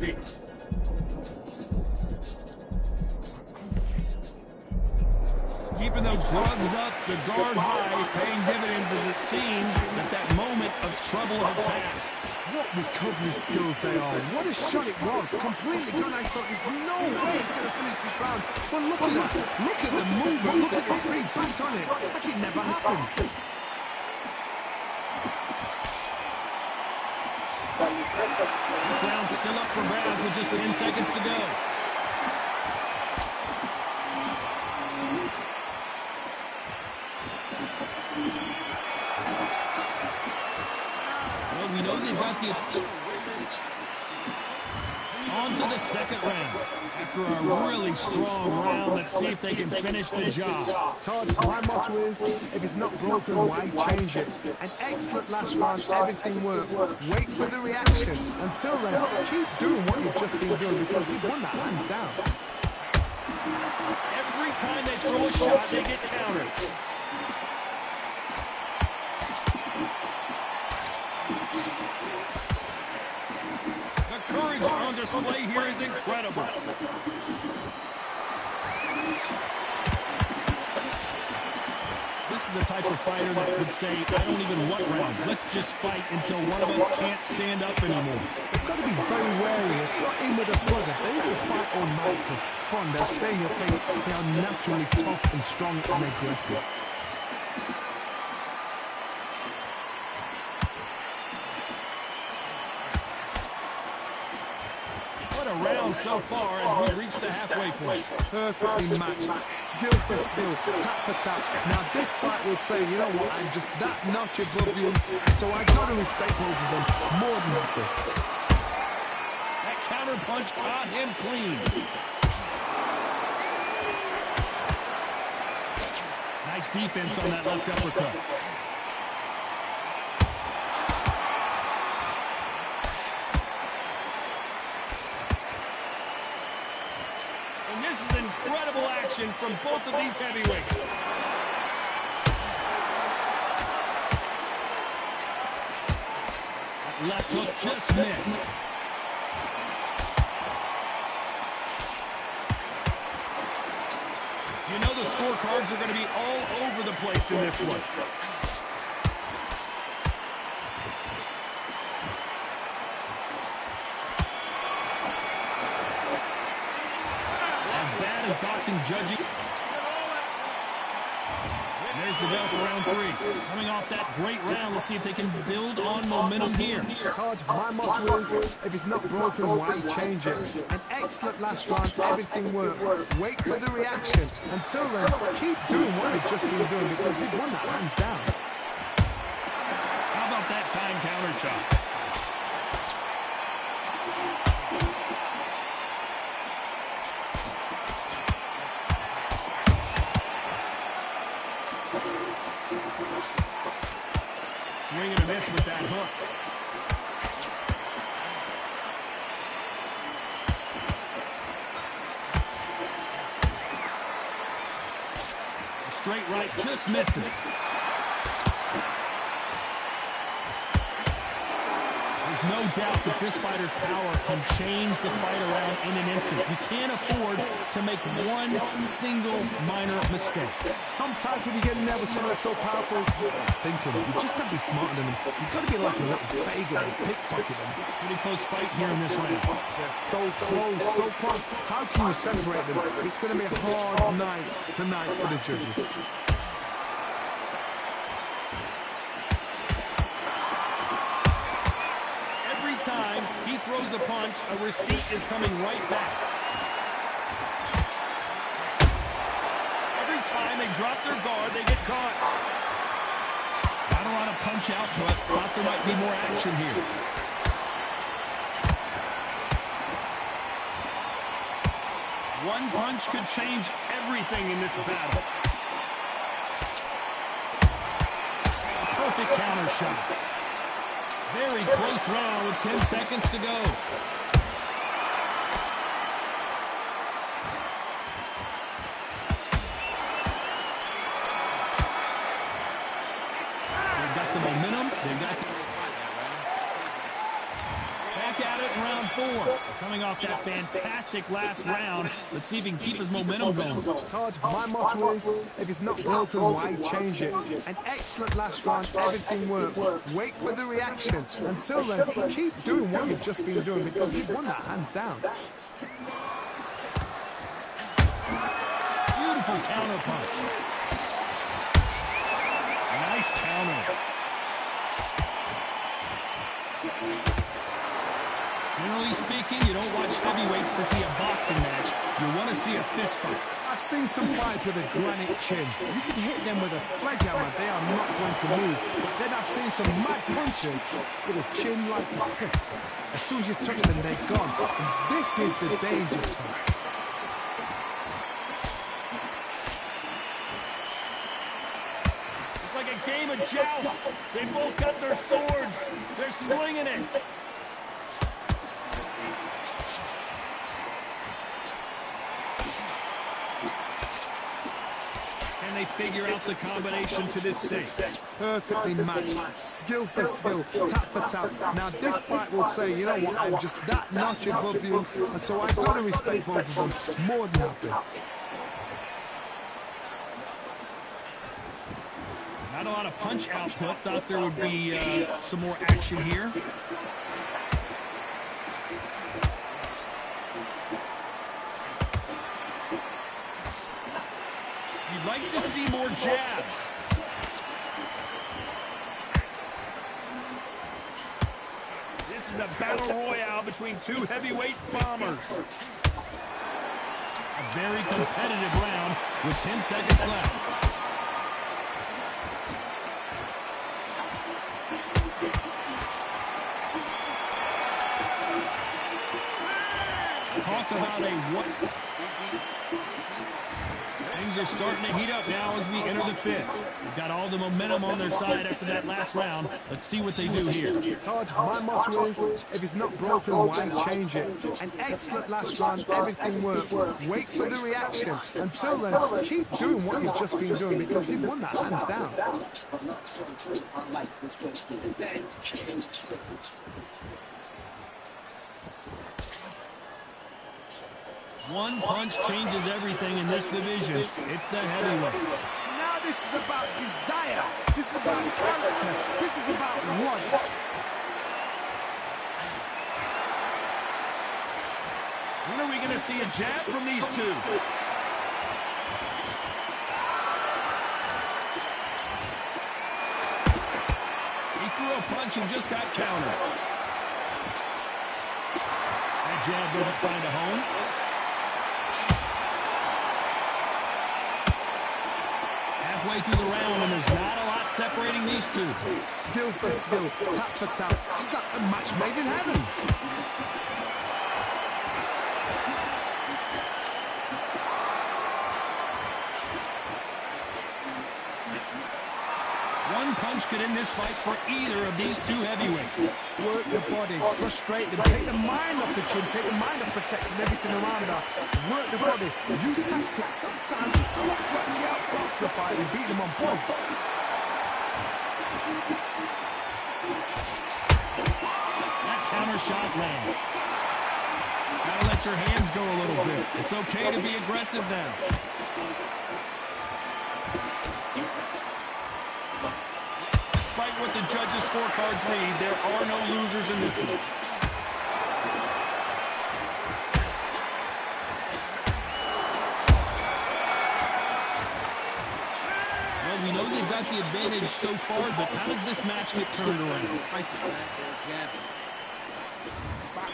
Keeping those gloves up, the guard high, paying dividends as it seems that moment of trouble has passed. What recovery skills they are. What a shot it was. Completely gone. I thought there's no way it's going to finish this round. But look at that. Look at the movement. Look at the speed. Back on it. Like it never happened. This round's still up for grabs with just 10 seconds to go. We know they've got the... On to the second round. After a really strong round, let's see if they can finish the job. Todd, my motto is, if it's not broken, why change it? An excellent last round, everything worked. Wait for the reaction. Until then, keep doing what you've just been doing because you've won that hands down. Every time they throw a shot, they get countered. The courage on display here is incredible. This is the type of fighter that would say, I don't even want rounds. Let's just fight until one of us can't stand up anymore. They've got to be very wary. Not in with a slugger. They will fight all night for fun. They'll stay in your face. They are naturally tough and strong and aggressive. Round so far as we reach the halfway point. Perfectly matched, skill for skill, tap for tap. Now this fight will say, you know what, I'm just that notch above you, so I got to respect both of them more than nothing. That counter punch caught him clean. Nice defense on that left uppercut. This is incredible action from both of these heavyweights. That left hook just missed. You know the scorecards are going to be all over the place in this one. Boxing judging. There's the bell for round 3. Coming off that great round, let's see if they can build on momentum here. Todd, my motto is, if it's not broken, why change it? An excellent last round, everything works. Wait for the reaction. Until then, keep doing what you've just been doing because you've won that hands down. How about that time counter shot? Swing and a miss with that hook. A straight right just misses. There's no doubt that this fighter's power can change the fight around in an instant. You can't afford to make one single minor mistake. Sometimes when you get in there with someone that's so powerful, thinking, you just got to be smarter than them. You've got to be like a little Fagel and pickpocket them. Pretty close fight here in this round. They're so close, so close. How can you separate them? It's going to be a hard night tonight for the judges. Time he throws a punch, a receipt is coming right back. Every time they drop their guard, they get caught. Not a lot of punch output. Thought there might be more action here. One punch could change everything in this battle. Perfect counter shot. Very close round with 10 seconds to go. They've got the momentum. They've got the... Back at it in round 4. Coming off that fantastic last round. Let's see if he can keep his momentum going. Todd, my motto is, if it's not broken, why change it? An excellent last round, everything works. Wait for the reaction. Until then, keep doing what you've just been doing because you've won that hands down. Beautiful counter punch. Nice counter. Generally speaking, you don't watch heavyweights to see a boxing match. You want to see a fist fight. I've seen some fights with a granite chin. You can hit them with a sledgehammer, they are not going to move. But then I've seen some mad punchers with a chin like a piss. As soon as you touch them, they're gone. And this is the dangerous part. It's like a game of joust. They both got their swords. They're slinging it. They figure out the combination to this safe. Perfectly matched, skill for skill, tap for tap. Now this fight will say, you know what, I'm just that notch above you, and so I've got to respect both of them more than happy. Not a lot of punch output. Thought there would be some more action here. You'd like to see more jabs. This is a battle royale between two heavyweight bombers. A very competitive round with 10 seconds left. Talk about a what? Things are starting to heat up now as we enter the 5th. We've got all the momentum on their side after that last round. Let's see what they do here. Todd, my motto is, if it's not broken, why change it? An excellent last round, everything works. Wait for the reaction. Until then, keep doing what you've just been doing because you've won that hands down. One punch changes everything in this division. It's the heavyweights. Now this is about desire. This is about character. This is about want. When are we going to see a jab from these two? threw a punch and just got countered. That jab doesn't find a home. Halfway through the round, and there's not a lot separating these two. Skill for skill, tap for tap. Just like a match made in heaven. One punch could end this fight for either of these two heavyweights. Work the body, frustrate them, take the mind off the chin, take the mind off protecting everything around her. Work the body, use tactics sometimes so you can actually outbox a fight and beat them on points. That counter shot lands. Gotta let your hands go a little bit. It's okay to be aggressive now. Despite what the judges' scorecards read, there are no losers in this one. Well, we know they've got the advantage so far, but how does this match get turned around?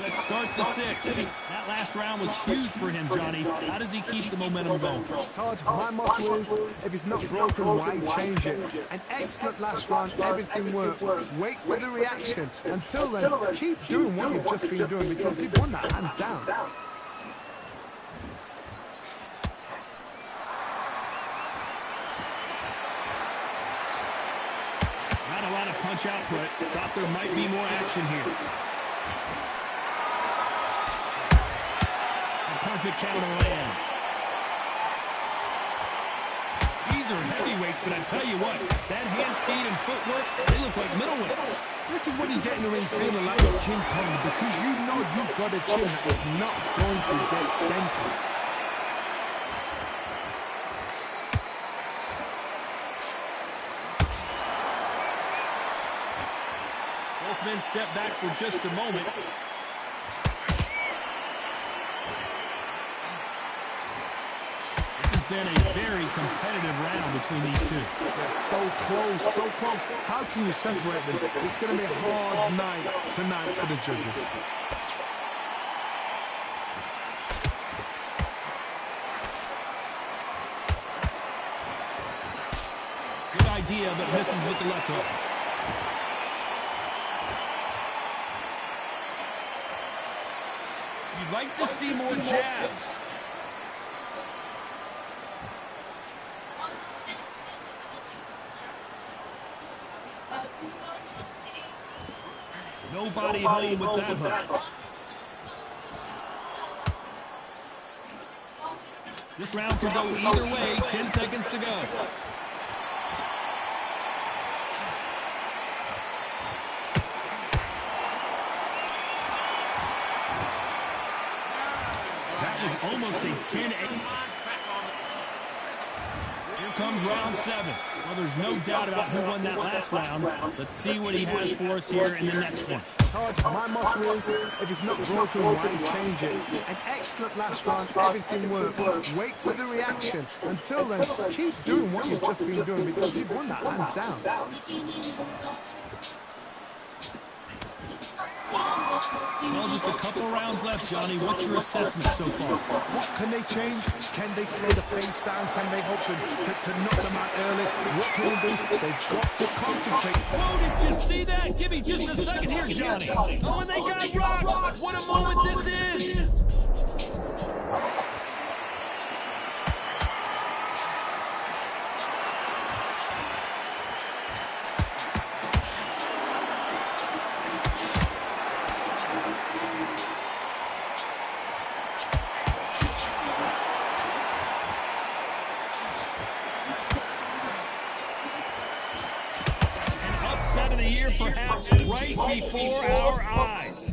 Let's start the sixth. That last round was huge for him, Johnny. How does he keep the momentum going? Todd, my motto is, if it's not broken, why change it? An excellent last round, everything worked. Wait for the reaction. Until then, keep doing what you've just been doing because you've won that hands down. Not a lot of punch output. Thought there might be more action here. Perfect counter lands. These are heavyweights, but I tell you what, that hand speed and footwork, they look like middleweights. This is when you get in the ring feeling like you're King Kong because you know you've got a chin that is not going to get dented. Both men step back for just a moment. Been a very competitive round between these two. They're so close, so close. How can you separate them? It's going to be a hard night tonight for the judges. Good idea, but misses with the left hook. You'd like to see more jabs. Nobody home with that hook. This round could go either way. 10 seconds to go. That was almost a 10-8. Here comes round 7. Well, there's no doubt about who won that last round. Let's see what he has for us here in the next one. Todd, my motto is, if it's not broken, why change it? An excellent last round, everything worked. Wait for the reaction. Until then, keep doing what you've just been doing because you've won that hands down. Well, just a couple rounds left, Johnny. What's your assessment so far? What can they change? Can they slow the pace down? Can they hope to knock them out early? What can they do? They've got to concentrate. Whoa, did you see that? Give me just a second here, Johnny. Oh, and they got rocks. What a moment this is. Of the year, perhaps right before our eyes.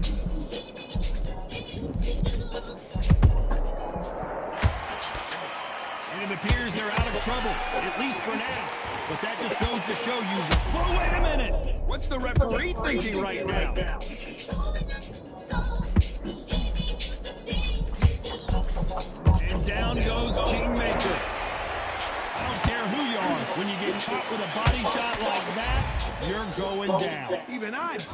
And it appears they're out of trouble, at least for now. But that just goes to show you, whoa, wait a minute! What's the referee thinking right now? And down goes Kingmaker. I don't care who you are. When you get caught with a body shot like that, you're going down. Even I'm. 1, 2,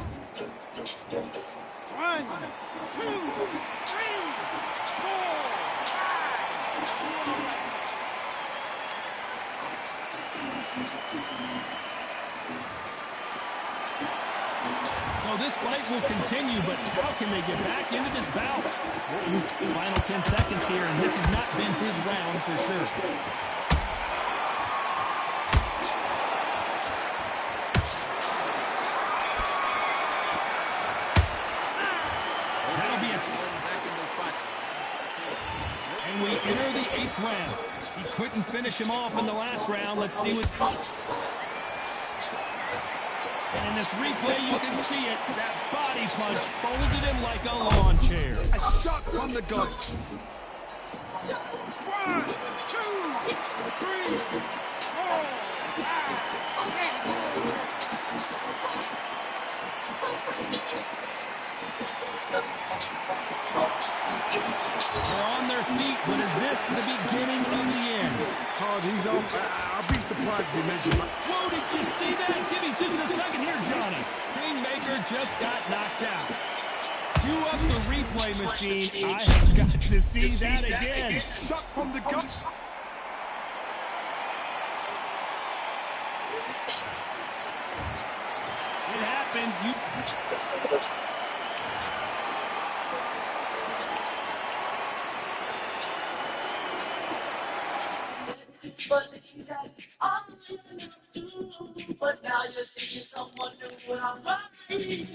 3, 4, 5. So this fight will continue, but how can they get back into this bout? Final 10 seconds here, and this has not been his round for sure. That'll be it. And we enter the 8th round. He couldn't finish him off in the last round. Let's see what... And in this replay, you can see it. That body punch folded him like a lawn chair. A shot from the gods. 1, 2, 3, 4, 5. They're on their feet, but is this the beginning of the end? Oh, he's on. I'll be surprised if he mentioned that. Whoa, did you see that? Give me just a second here, Johnny. Kingmaker just got knocked out. Cue up the replay machine. I have got to see that again. Shot from the gut. It happened. But now you're seeing someone new when I'm running.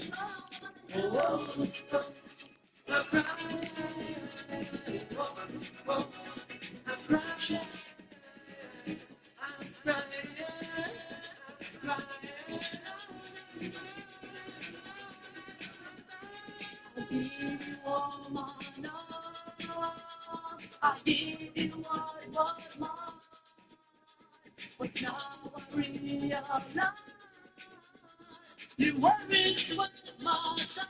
I give you what was mine. But now I realize you weren't worth my time.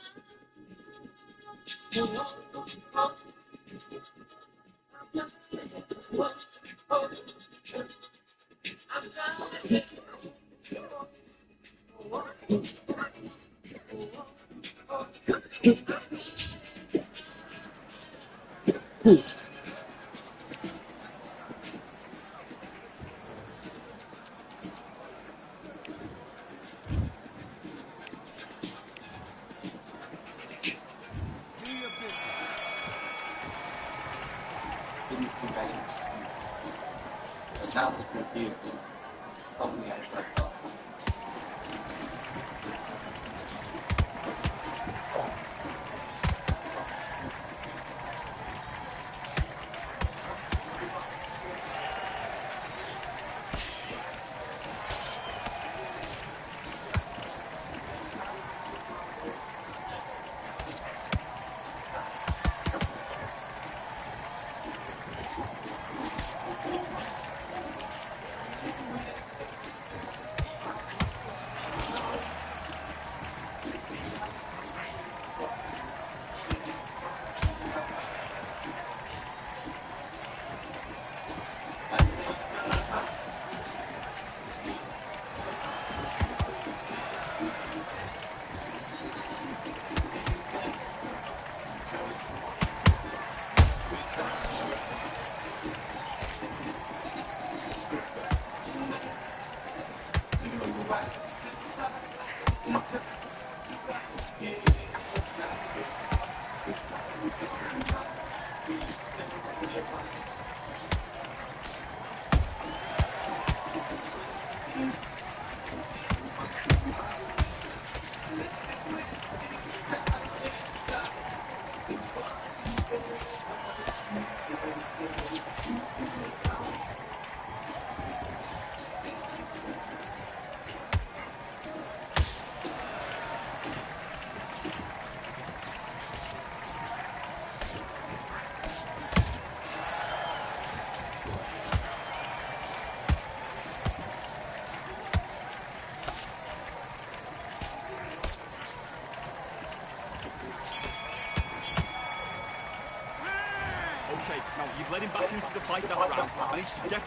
Now, you've led him back into the fight that round. Managed to get...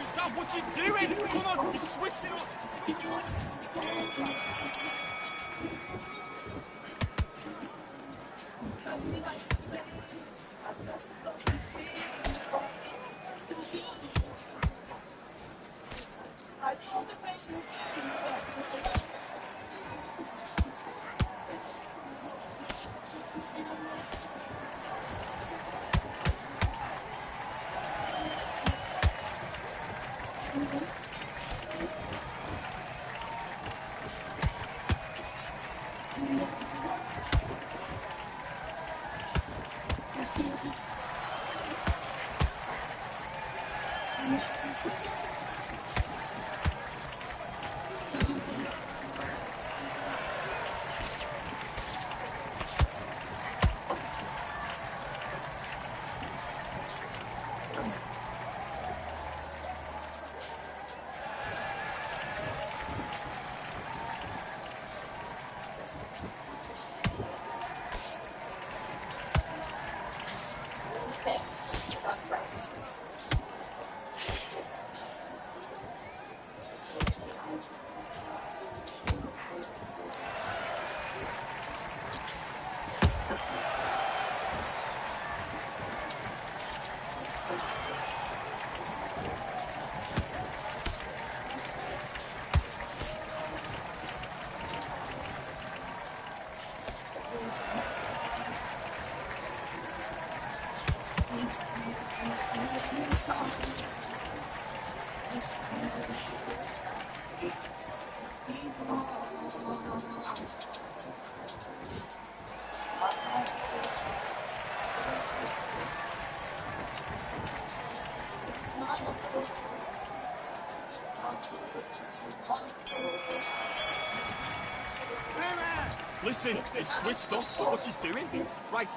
Stop what you doing! Come on, you switched it up! Listen, you switched up. What you doing? Right.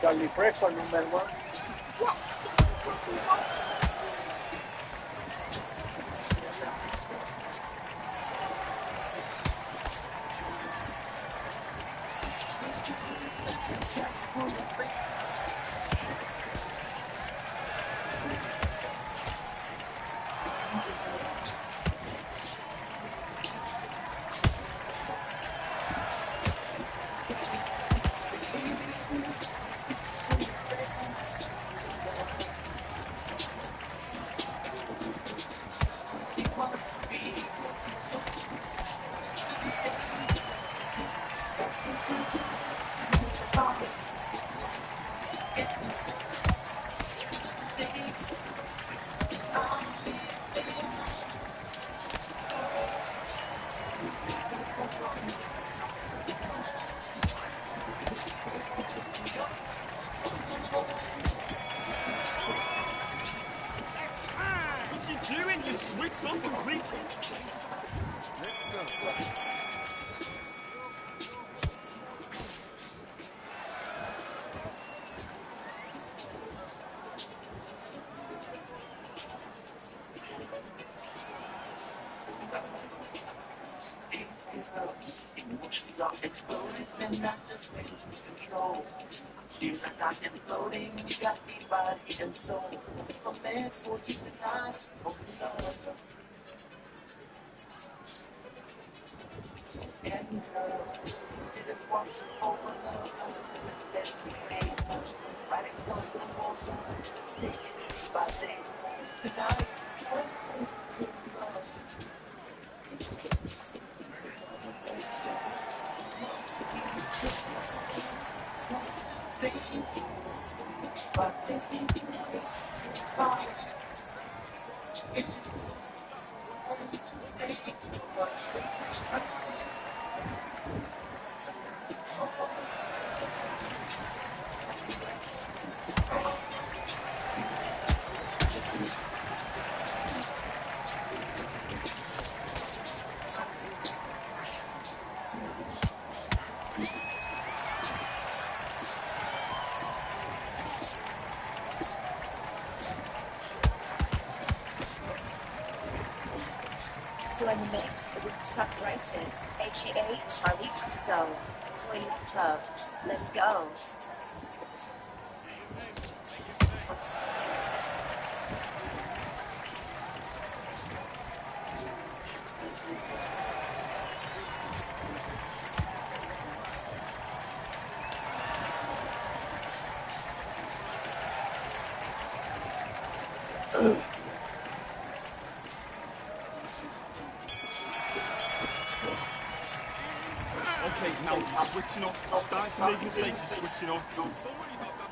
Charlie Fresco, number one. What you doing? You switched off completely. Let's go. Emotions are exploding and not just control. Fears are not imploding, you got me body and soul. A man for you tonight, open doors. And it is once over love, that we made. Right close to the most, take it by day. Tonight, but they seem to be fine. You're in the mix with Chuck Righteous, aka Charlie Disco. Join the club. Let's go. Okay, now you're switching off. You're starting to make mistakes. You're switching off. Don't worry about that.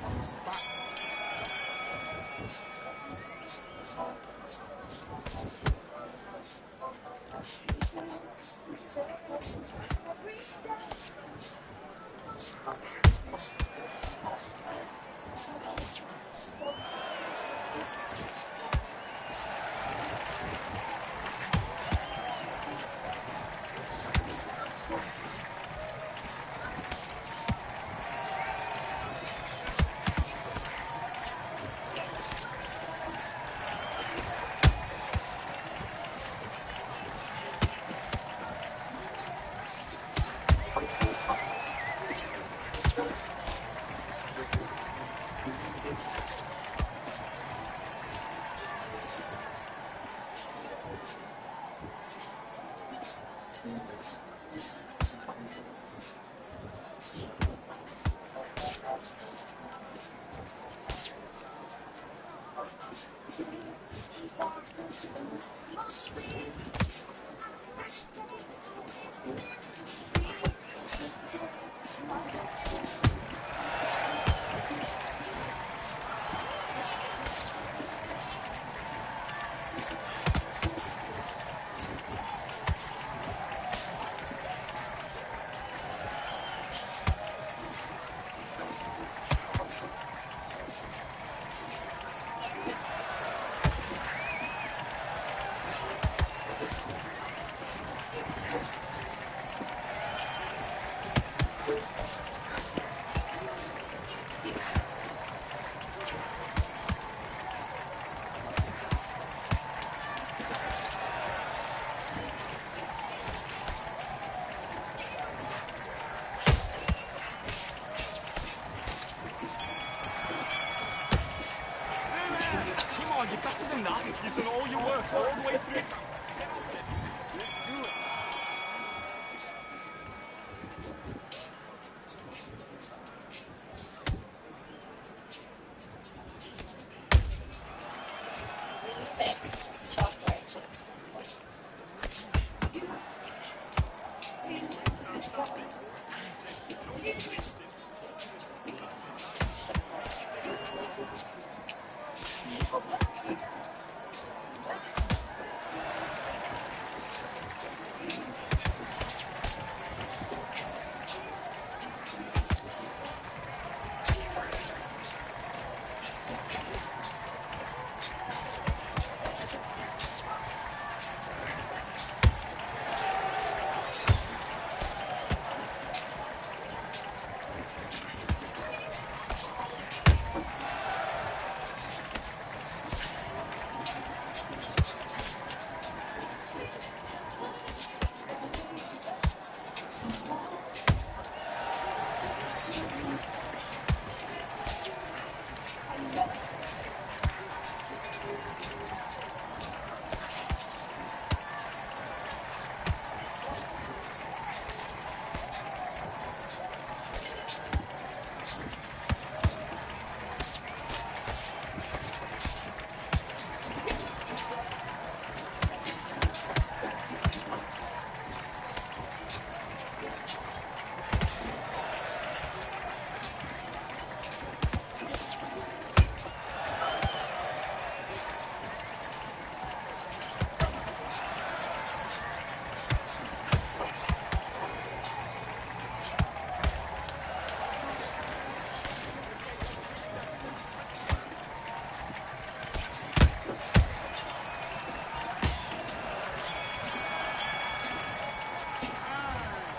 all the way through.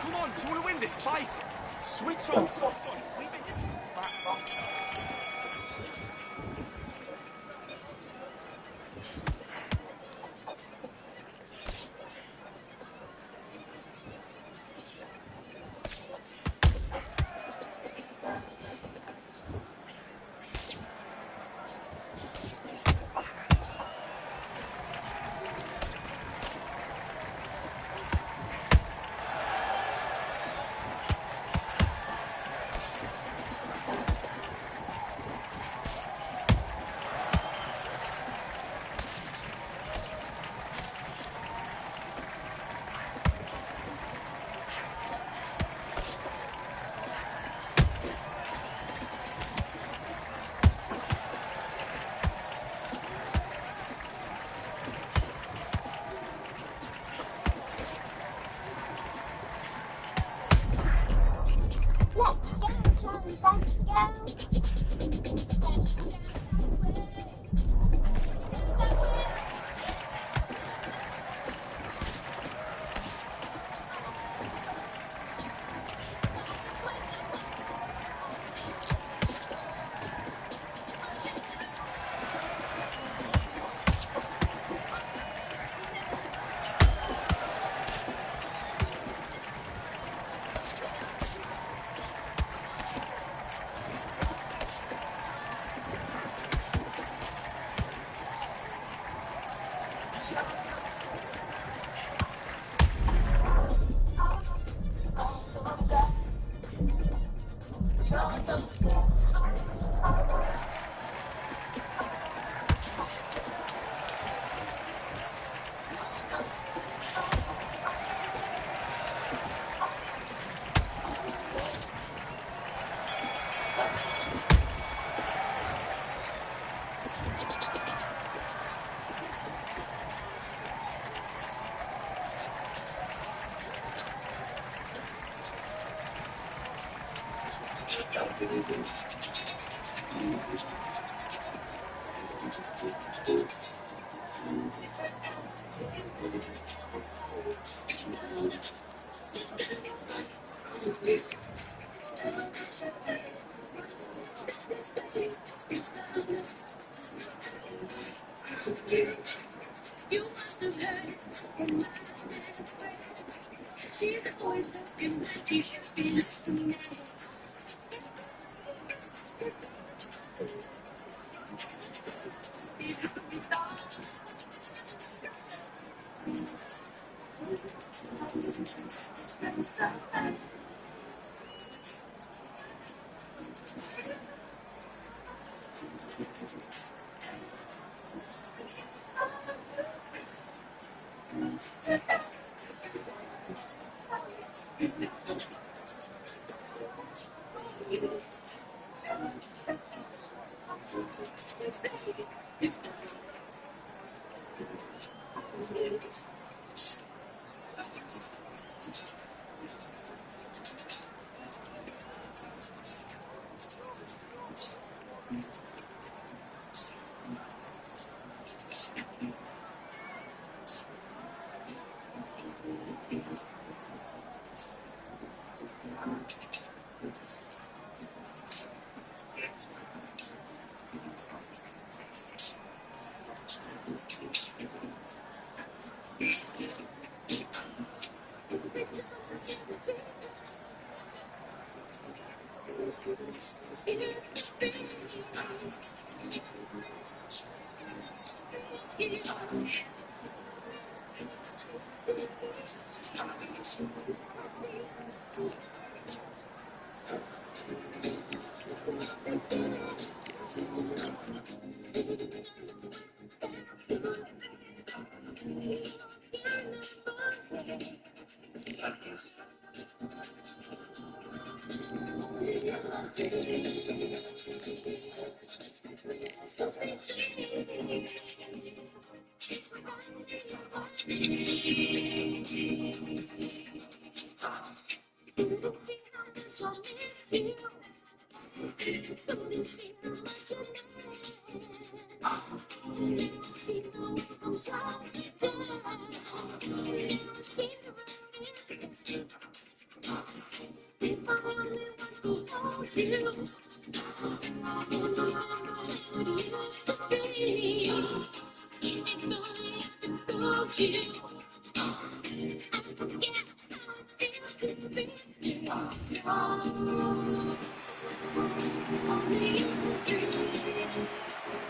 Come on, do you want to win this fight? Switch on. You must have heard it from my best friend. She's always looking like she should be listening.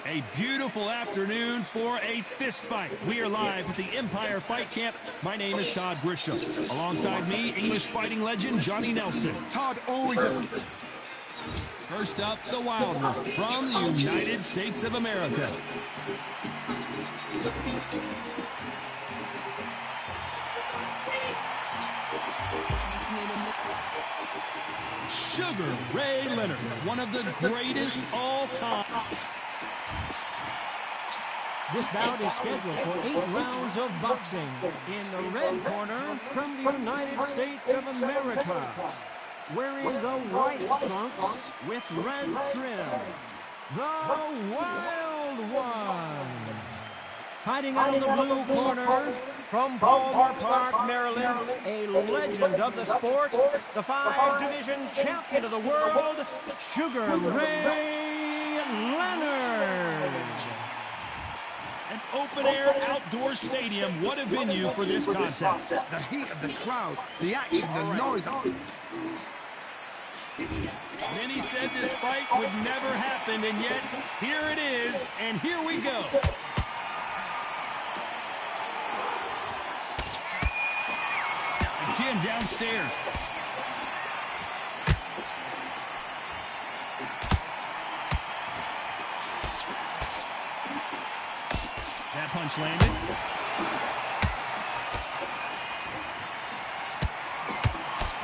A beautiful afternoon for a fist fight. We are live at the Empire Fight Camp. My name is Todd Grisham. Alongside me, English fighting legend Johnny Nelson. Todd, always a... First up, the Wild One from the United States of America. Sugar Ray Leonard, one of the greatest all time. This bout is scheduled for 8 rounds of boxing. In the red corner, from the United States of America, wearing the white trunks with red trim, the Wild One. Fighting out of the blue corner, from Palmer Park, Maryland, a legend of the sport, the 5-division champion of the world, Sugar Ray Leonard. An open-air outdoor stadium. What a venue for this contest. The heat of the crowd, the action, the noise. Many said this fight would never happen, and yet here it is, and here we go. Again downstairs. That punch landed.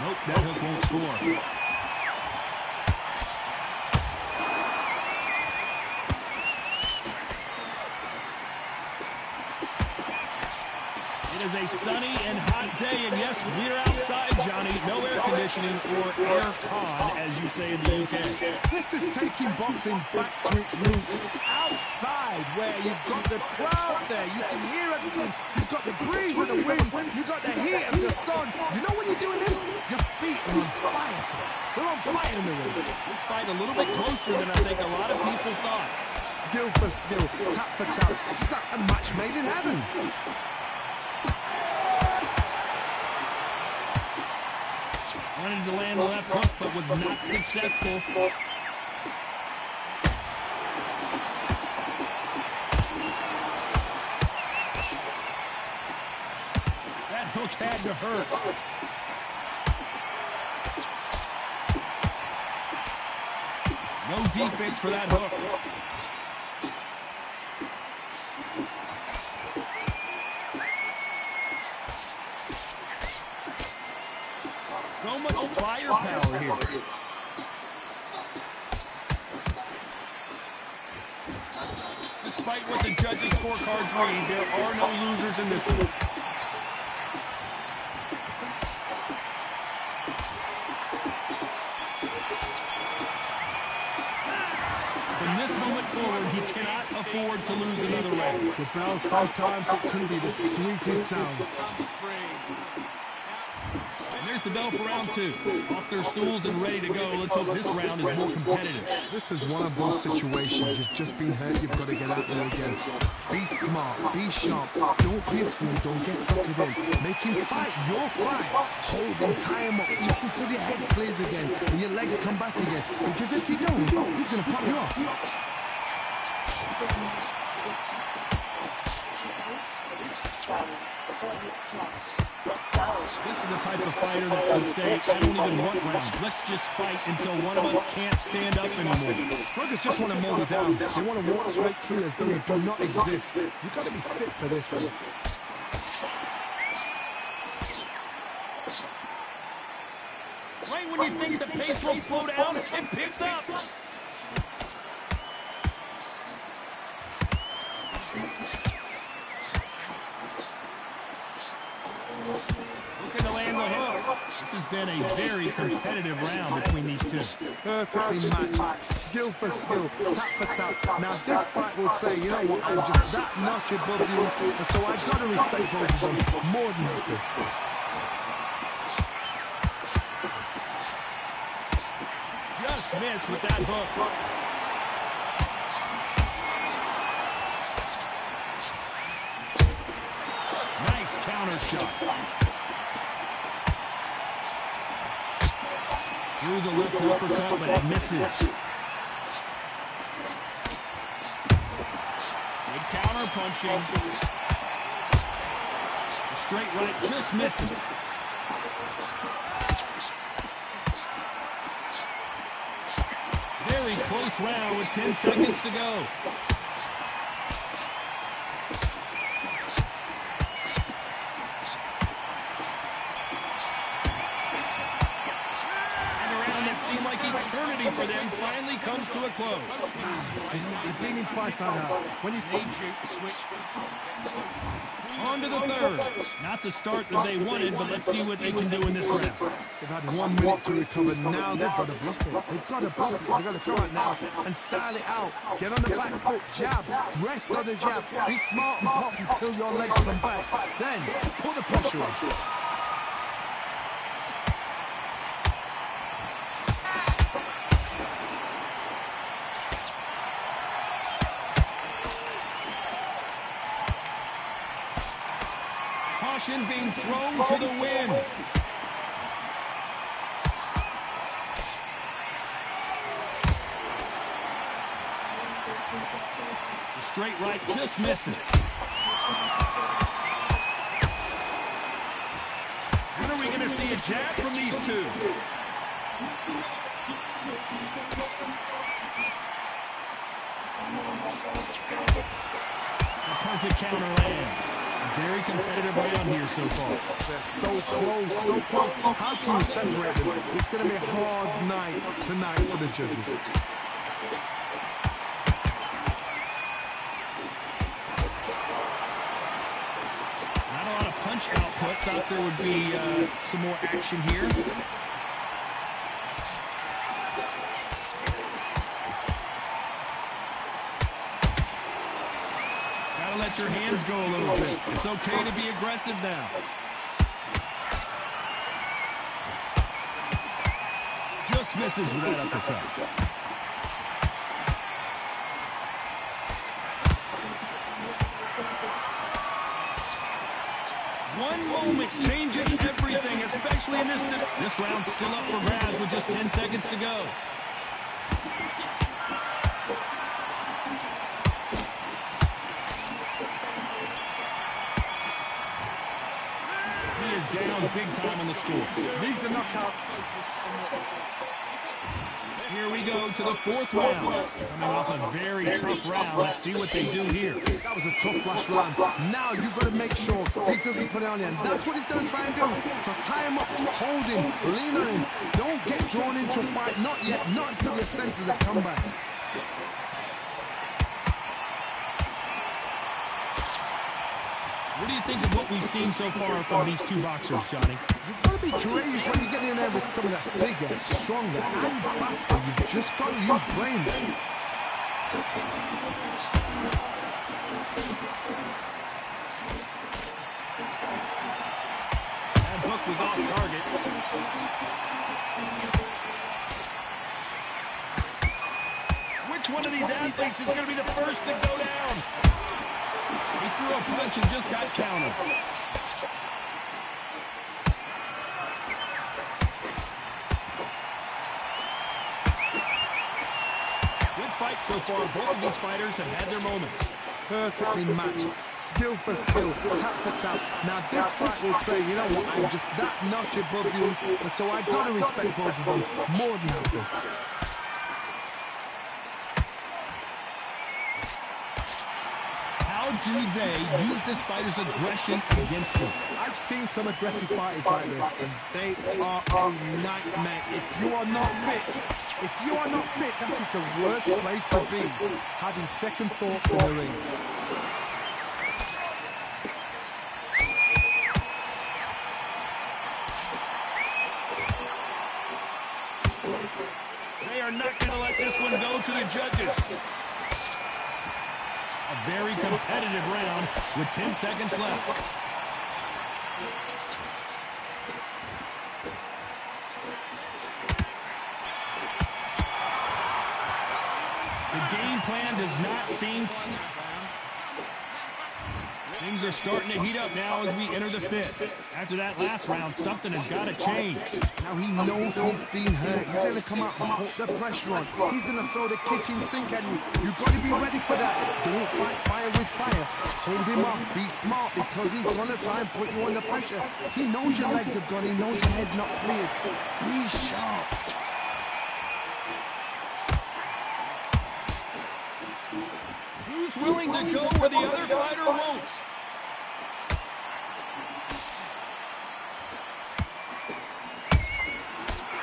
Nope, that hook won't score. It is a sunny and hot day, and yes, we're outside, Johnny. No air conditioning or air con, as you say in the UK. This is taking boxing back to its roots. Outside, where you've got the crowd there, you can hear everything. You've got the breeze of the wind, you've got the heat of the sun. You know when you're doing this? Your feet are on fire. They're on fire in the ring. This fight a little bit closer than I think a lot of people thought. Skill for skill, tap for tap. It's like a match made in heaven. Wanted to land the left hook, but was not successful. That hook had to hurt. No defense for that hook. So much firepower here. Despite what the judges' scorecards read, there are no losers in this one. From this moment forward, he cannot afford to lose another round. The bell, sometimes it can be the sweetest sound. And there's the bell for round two. Off their stools and ready to go. Let's hope this round is more competitive. This is one of those situations. You've just been hurt. You've got to get out there again. Be smart. Be sharp. Don't be a fool. Don't get suckered in. Make him fight your fight. Hold him. Tie him up just until your head clears again and your legs come back again. Because if you don't, he's going to pop you off. This is the type of fighter that would say, I don't even want rounds. Let's just fight until one of us can't stand up anymore. Sluggers just want to mow you down. They want to walk straight through as though you do not exist. You've got to be fit for this one. Right when you think the pace will slow down, it picks up. Looking to land the hook. This has been a very competitive round between these two. Perfectly matched. Skill for skill. Tap for tap. Now this fight will say, you know what, I'm just that notch above you. And so I've got to respect both of them more than happy. Just missed with that hook. Nice counter shot. Through the left uppercut, but it misses. Good counter punching. The straight right just misses. Very close round with 10 seconds to go. Seemed like eternity for them finally comes to a close. You've been in fights like that. When you switch. On to the third. Not the start that they wanted, but let's see what they can do in this round. They've had 1 minute to recover. Now they've got to bluff it. They've got to bluff it. They've got to come out now and style it out. Get on the back foot, jab, rest on the jab. Be smart and pop until your legs come back. Then put the pressure on. Caution being thrown to the wind. The straight right just misses. When are we going to see a jab from these two? The perfect counter lands. Very competitive round here so far. They're so close, so close. How can you separate them? It's going to be a hard night tonight for the judges. Not a lot of punch output. Thought there would be some more action here. Let your hands go a little bit. It's okay to be aggressive now. Just misses with that uppercut. One moment changes everything, especially in this. This round's still up for grabs with just 10 seconds to go. down big time on the score. Leaves a knockout. Here we go to the fourth round. Coming off a very tough round. Let's see what they do here. That was a tough last round. Now you've got to make sure he doesn't put it on you. And that's what he's going to try and do. So tie him up, hold him, lean on him. Don't get drawn into a fight. Not yet. Not until your senses have come back. What do you think of what we've seen so far from these two boxers, Johnny? You've got to be courageous when you get in there with someone that's bigger, stronger, and faster. You've just got to use brain. That hook was off target. Which one of these athletes is going to be the first to go down? He threw a punch and just got countered. Good fight so far. Both of these fighters have had their moments. Perfectly matched. Skill for skill. Tap for tap. Now this fight will say, you know what, I'm just that notch above you. And so I've got to respect both of them more than happy. How do they use this fighter's aggression against them? I've seen some aggressive fighters like this, and they are a nightmare. If you are not fit, that is the worst place to be, having second thoughts in the ring. They are not going to let this one go to the judges. A very competitive round with 10 seconds left. The game plan does not seem... Things are starting to heat up now as we enter the fifth. After that last round, something has got to change. Now he knows he's been hurt. He's going to come out and put the pressure on. He's going to throw the kitchen sink at you. You've got to be ready for that. Don't fight fire with fire. Hold him off. Be smart because he's going to try and put you under pressure. He knows your legs have gone. He knows your head's not cleared. Be sharp. Who's willing to go where the other fighter won't?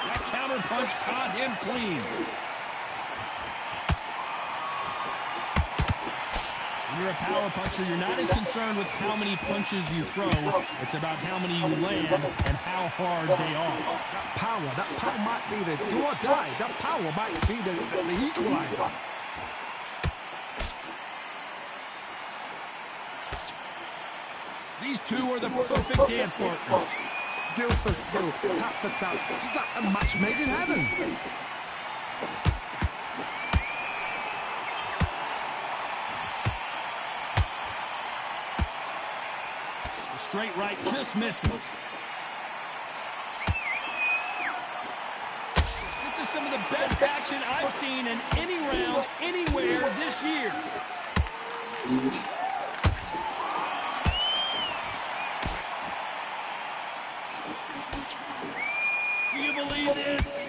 That counter punch caught him clean. When you're a power puncher, you're not as concerned with how many punches you throw. It's about how many you land and how hard they are. That power might be the do or die. That power might be the equalizer. These two are the perfect dance partners. Skill for skill, tap for tap. It's like a match made in heaven. The straight right just misses. This is some of the best action I've seen in any round, anywhere this year. Do you believe this?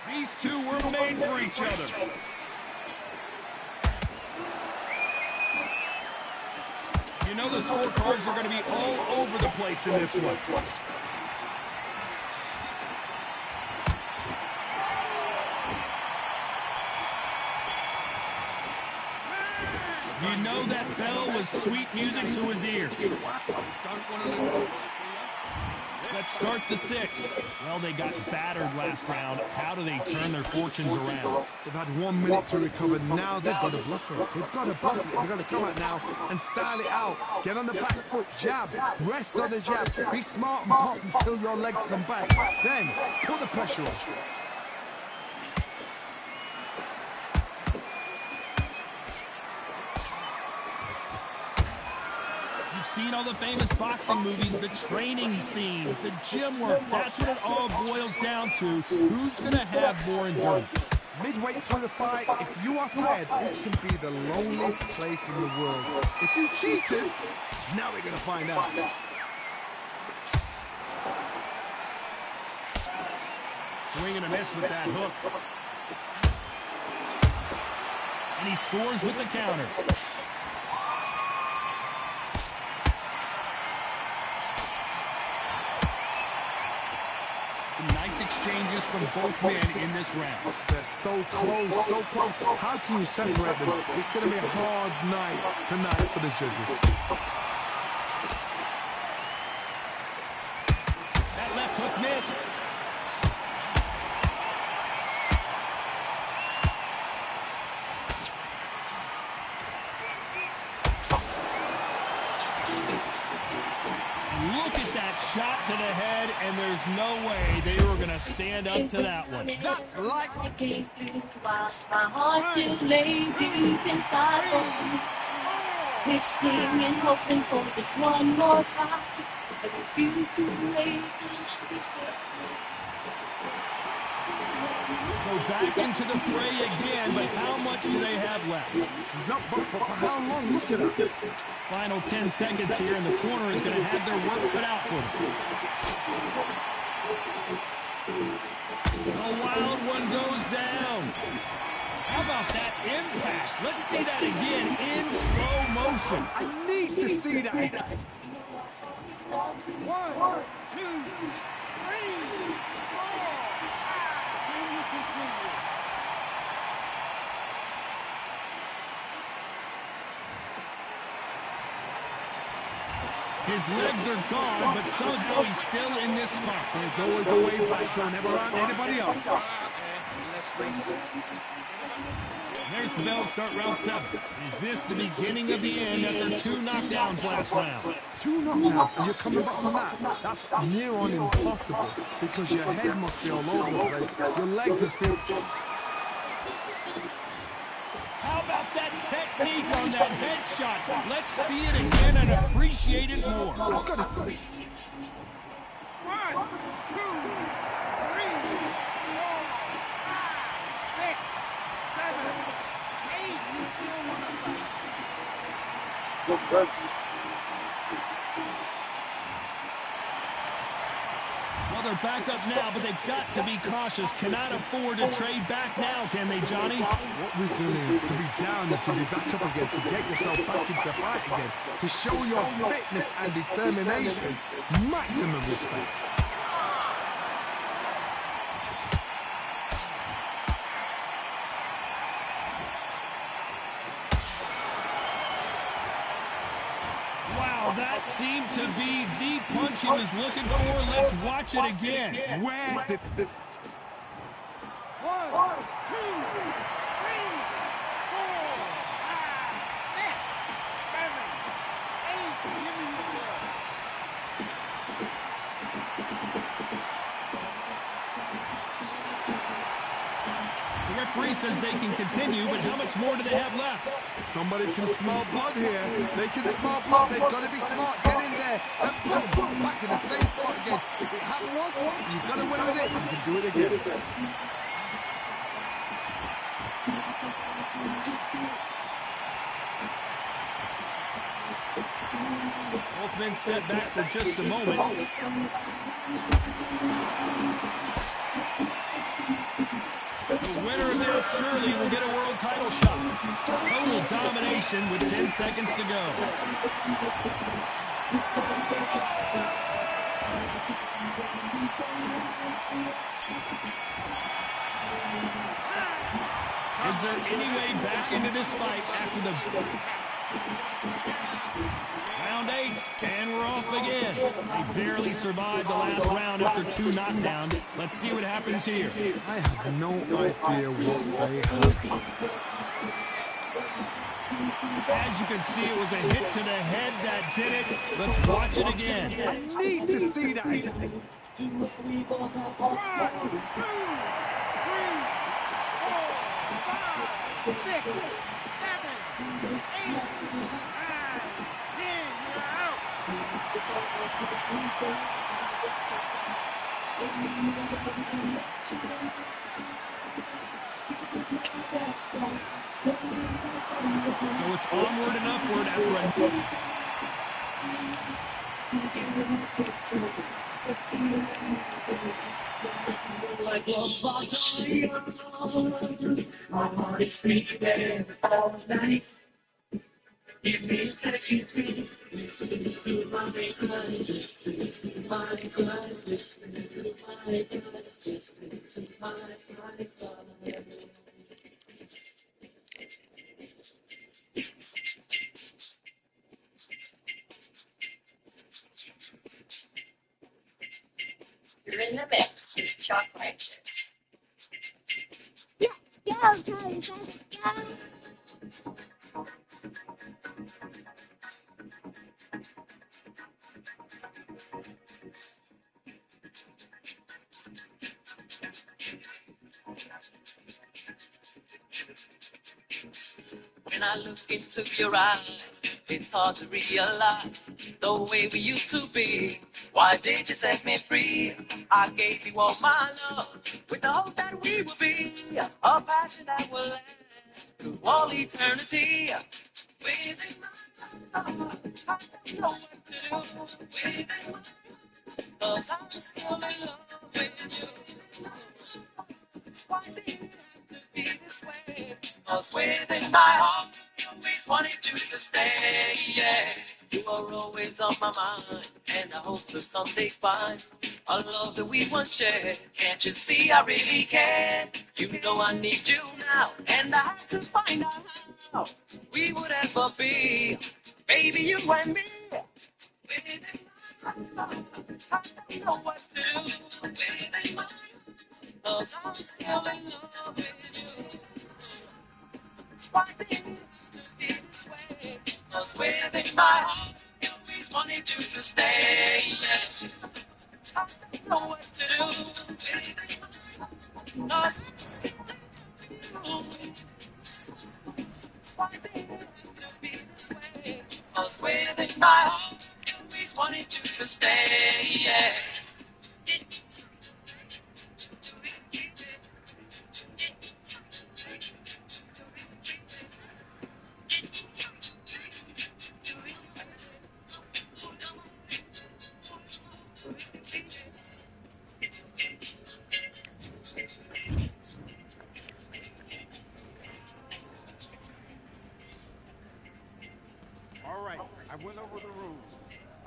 These two were made for each other. You know the scorecards are going to be all over the place in this one. You know that bell was sweet music to his ears. Let's start the sixth. Well, they got battered last round. How do they turn their fortunes around? They've had 1 minute to recover. Now they've got to bluff it. They've got to bluff it. They've got to come out now and style it out. Get on the back foot, jab. Rest on the jab. Be smart and pop until your legs come back. Then, put the pressure on. Seen all the famous boxing movies, the training scenes, the gym work. That's what it all boils down to. Who's going to have more endurance? Midway through the fight, if you are tired, this can be the loneliest place in the world. If you cheated, now we're going to find out. Swing and a miss with that hook. And he scores with the counter. Some nice exchanges from both men in this round. They're so close, so close. How can you separate them? It's going to be a hard night tonight for the judges. That left hook missed. Look at that shot to the head, and there's no way they were going to stand up to that one. That's like... My heart still lays deep inside of me. Wishing and hoping for this one more time. I refuse to wait. So back into the fray again, but how much do they have left? He's up, but for how long? Look at him. Final 10 seconds here, and the corner is going to have their work cut out for them. The wild one goes down. How about that impact? Let's see that again in slow motion. I need to see that again. 1, 2, 3, 4. His legs are gone, but somehow he's still in this spot. There's always a way back. Don't ever round anybody up. There's the bell to start round 7. Is this the beginning of the end after 2 knockdowns last round? 2 knockdowns, and you're coming back from that? That's near on impossible, because your head must be all over the place. Your legs are thin. How about that technique on that headshot? Let's see it again and appreciate it more. I've got to... 1, 2, 3, 4, 5, 6, 7, 8. Well, they're back up now, but they've got to be cautious. Cannot afford to trade back now, can they, Johnny? What resilience to be down and to be back up again, to get yourself back into fight again, to show your fitness and determination. Maximum respect. Wow, that seemed to be the punch he was looking for. Let's watch it again. Where did... 1, 2, 3, 4, 5, 6, 7, 8. Give me The referee says they can continue, but how much more do they have left? Somebody can smell blood here. They can smell blood. They've got to be smart. Get in there. And boom, back in the same spot again. If it happened once, you've got away with it. You can do it again. Both men step back for just a moment. The winner of this surely will get a world title shot. Total domination with 10 seconds to go. Is there any way back into this fight after the... Round 8, and we're off again. They barely survived the last round after 2 knockdowns. Let's see what happens here. I have no idea what they have. As you can see, it was a hit to the head that did it. Let's watch it again. I need to see that again. 1, 2, 3, 4, 5, 6, 7, 8, 9, 10. You're out. So it's onward and upward after a... Like love bottom, my heart is beating all night. Give me a second to listen to my glass, listen to my glass, listen to my glass, listen to my glass. You're in the mix with chocolate. When I look into your eyes, it's hard to realize the way we used to be. Why did you set me free? I gave you all my love with the hope that we would be a passion that will last through all eternity. Within my heart, I don't know what to do. Within my heart, 'cause I'm still in love with you. Why did it have to be this way? 'Cause within my heart, I always wanted you to stay, yeah. You are always on my mind, and I hope to someday find a love that we once shared. Can't you see I really care? You know I need you now, and I have to find out how we would ever be. Baby, you and me. Within my heart, I don't know what to do. Within my heart, 'cause I'm still in love with you. Why did it have to be this way? 'Cause within my heart, I always wanted you to stay. Yeah. I don't know what to do. Within my heart, 'cause I'm still in love with you. Why did it have to be this way? 'Cause within my heart, I always wanted you to stay. Yeah. All right, I went over the rules.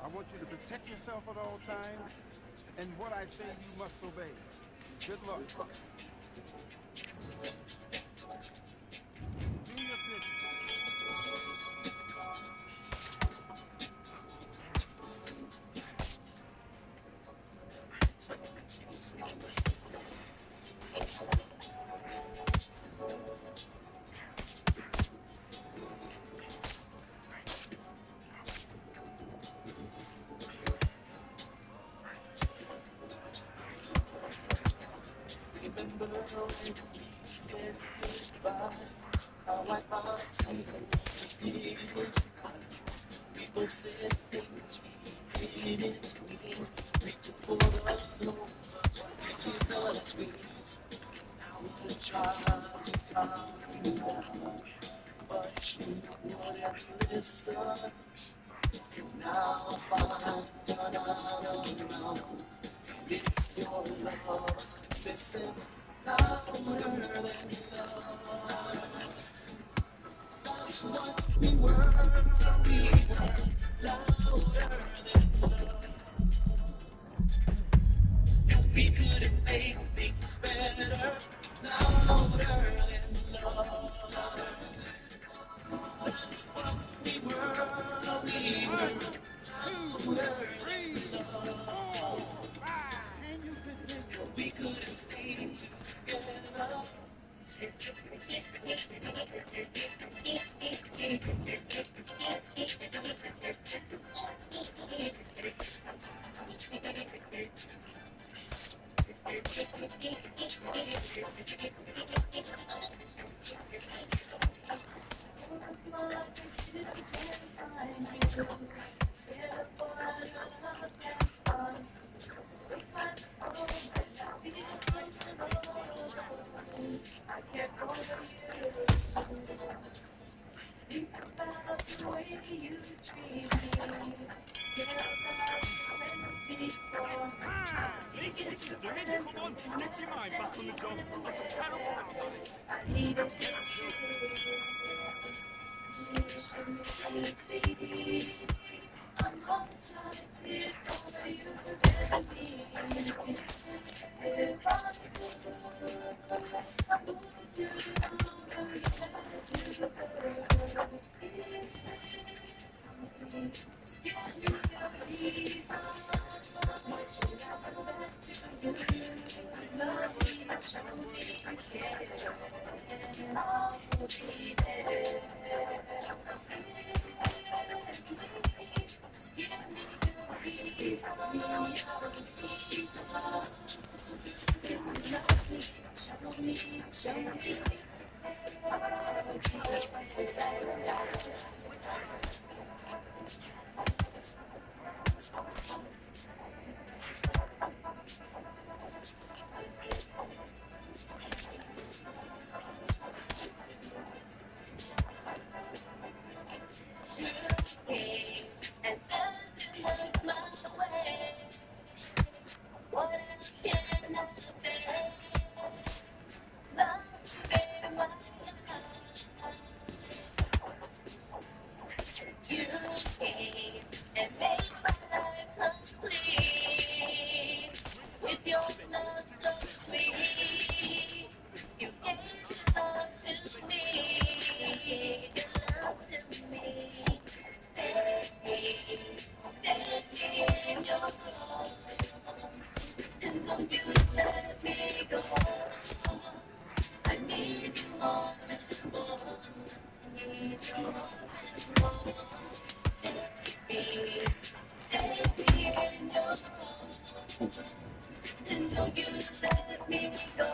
I want you to protect yourself at all times, and what I say you must obey. Good luck. Do your business. Remember when you said goodbye? How I thought you did it. We both said things we didn't mean. Reaching for the low, reaching for the sweet. Now I try to calm you down, but you wouldn't listen. Now I find that I'm around. It's your love, listen. Louder than love. That's what we were. We were louder than love. And we couldn't make things better. Louder than love. That's what we were. We were louder than love. Can you continue? We couldn't stay together. care for you. Think about the way you treat me. Care about your friends before. Lisa, what are you doing? Come on, get your mind back on the job. That's a terrible round, that is. I needed you. I'm more attracted for you than me. If I would do all you had to do. Give me a reason. Should I come back to you? Love me, show me you care. And I will be there. Give me a reason. Show me, show me. And send my way. What else can I say? Love very much. You came and made my life complete. With your love so sweet, you gave your love to me. Your love to me. Take me in your arms. And don't you let me go. I need you more and more. Need you more and more. Take me in your arms. And don't you let me go.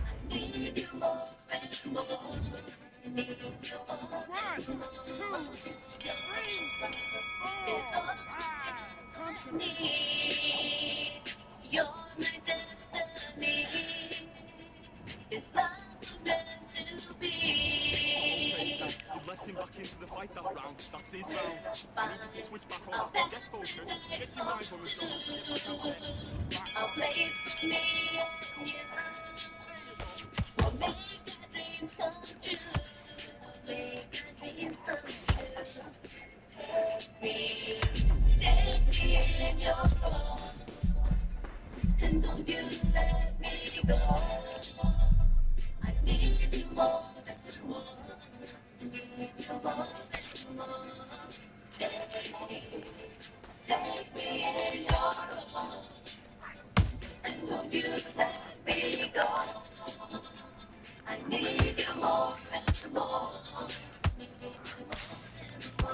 I need you more and more. Need you more and more. 1, 2, 3, 4, 5. Need. You're my destiny. It's love was meant to be. Okay, Dan, you let him back into the fight that round. That's his round. I need you to switch back on. Get focused. Get your mind on the job. Get back out there. Back. A place for me and you. We'll make our dreams come true. Make our dreams come true. Take me in your arms. And don't you let me go. I need you more and more. Need you more and more. Take me in your arms. And don't you let me go. I need you more and more. Need you more and more.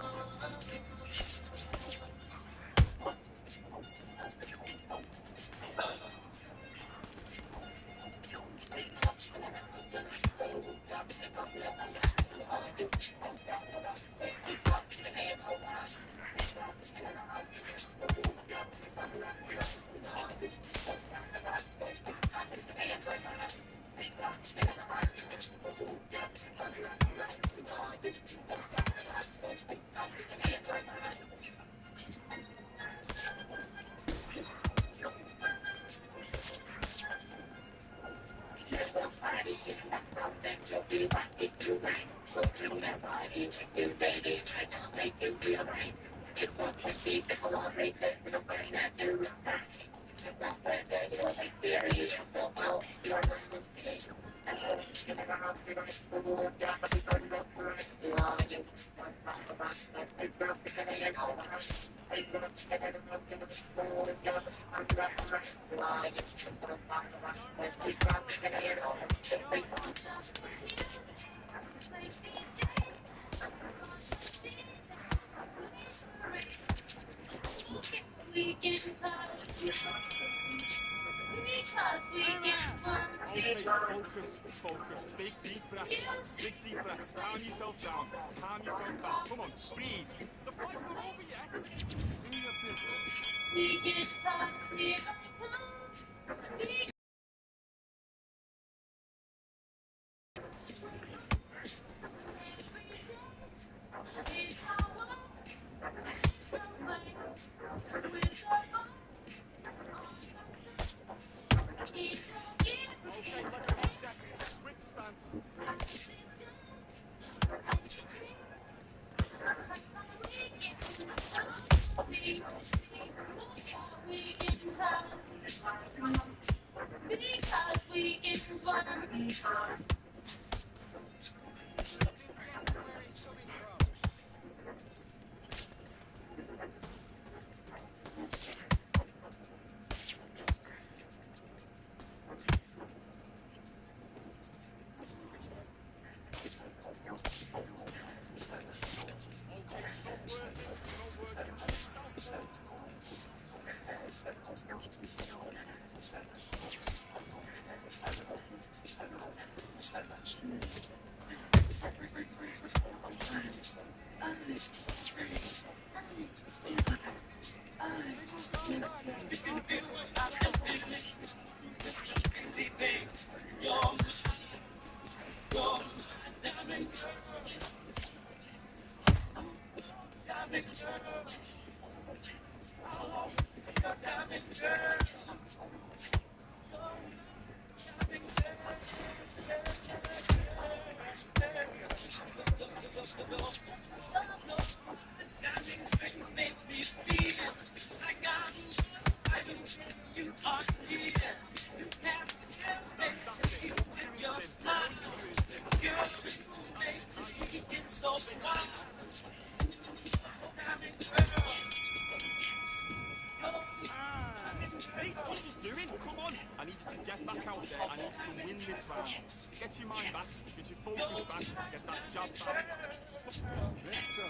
Okay, focus, focus. Big deep breaths. Big deep breaths. Calm yourself down. Calm yourself down. Come on, breathe. The fight's not over yet. Do your business. We get past here I come. Ace, what's he doing? Come on! I need you to get back out there. I need you to win this round. Get your mind back, get your focus back, get that jab back. Let's go.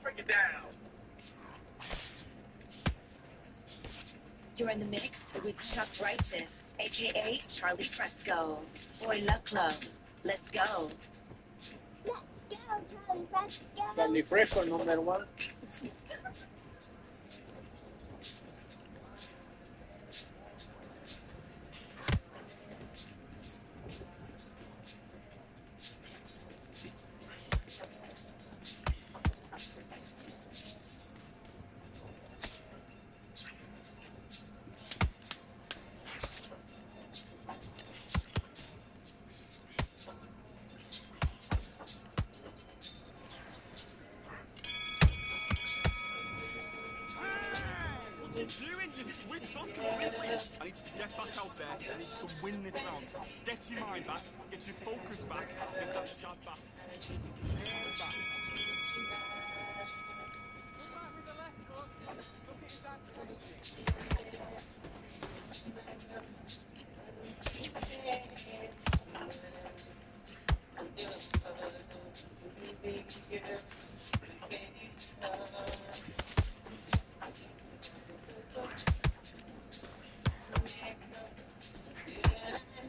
Break it down. You're in the mix with Chuck Righteous, aka Charlie Fresco. Boy Luck Club. Let's go. Charlie Fresco, number one. What are you doing? You switched off completely. I need you to get back out there. I need you to win this round. Get your mind back, get your focus back, get that jab back.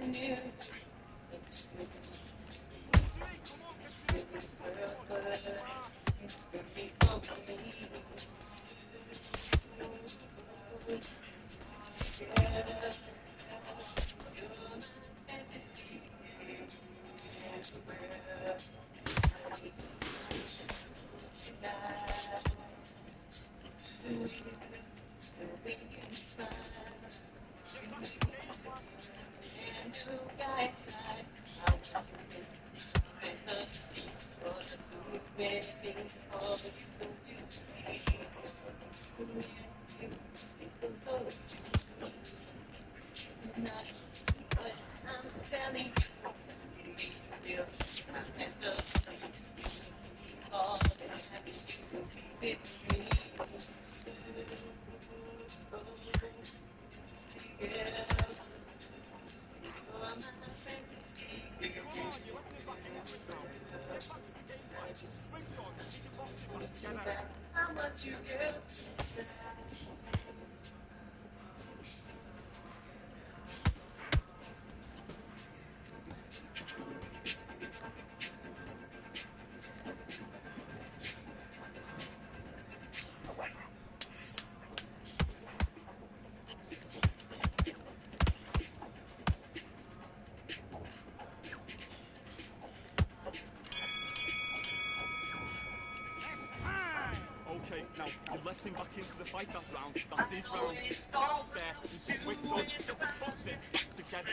And back. Come on, you're letting him back into it now. Get back to the game plan. Switch on. Get your boxing back together. How much you give? Okay, now you let him back into the fight that round. That's his round. Get out there and switch on. Get this boxing back together.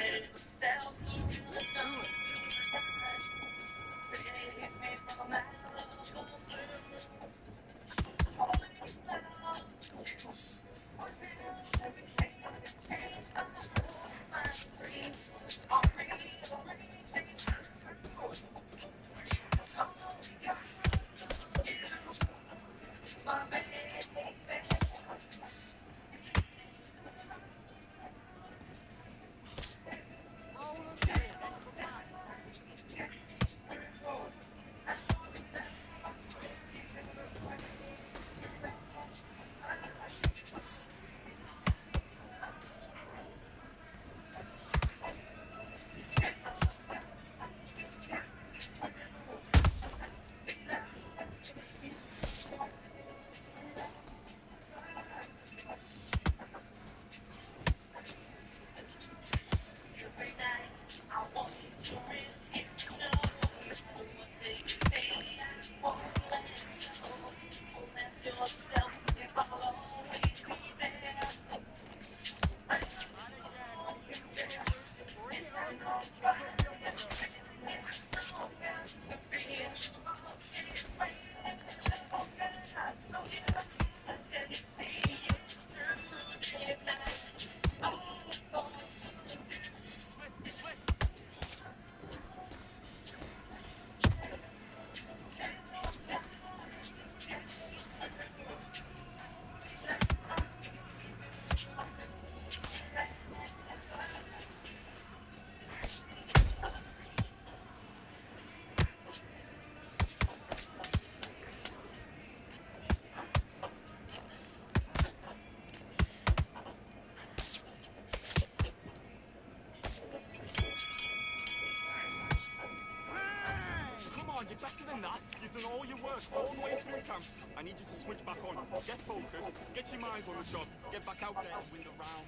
Come on, you're better than that. You've done all your work all the way through camp. I need you to switch back on. Get focused. Get your minds on the job. Get back out there and win the round.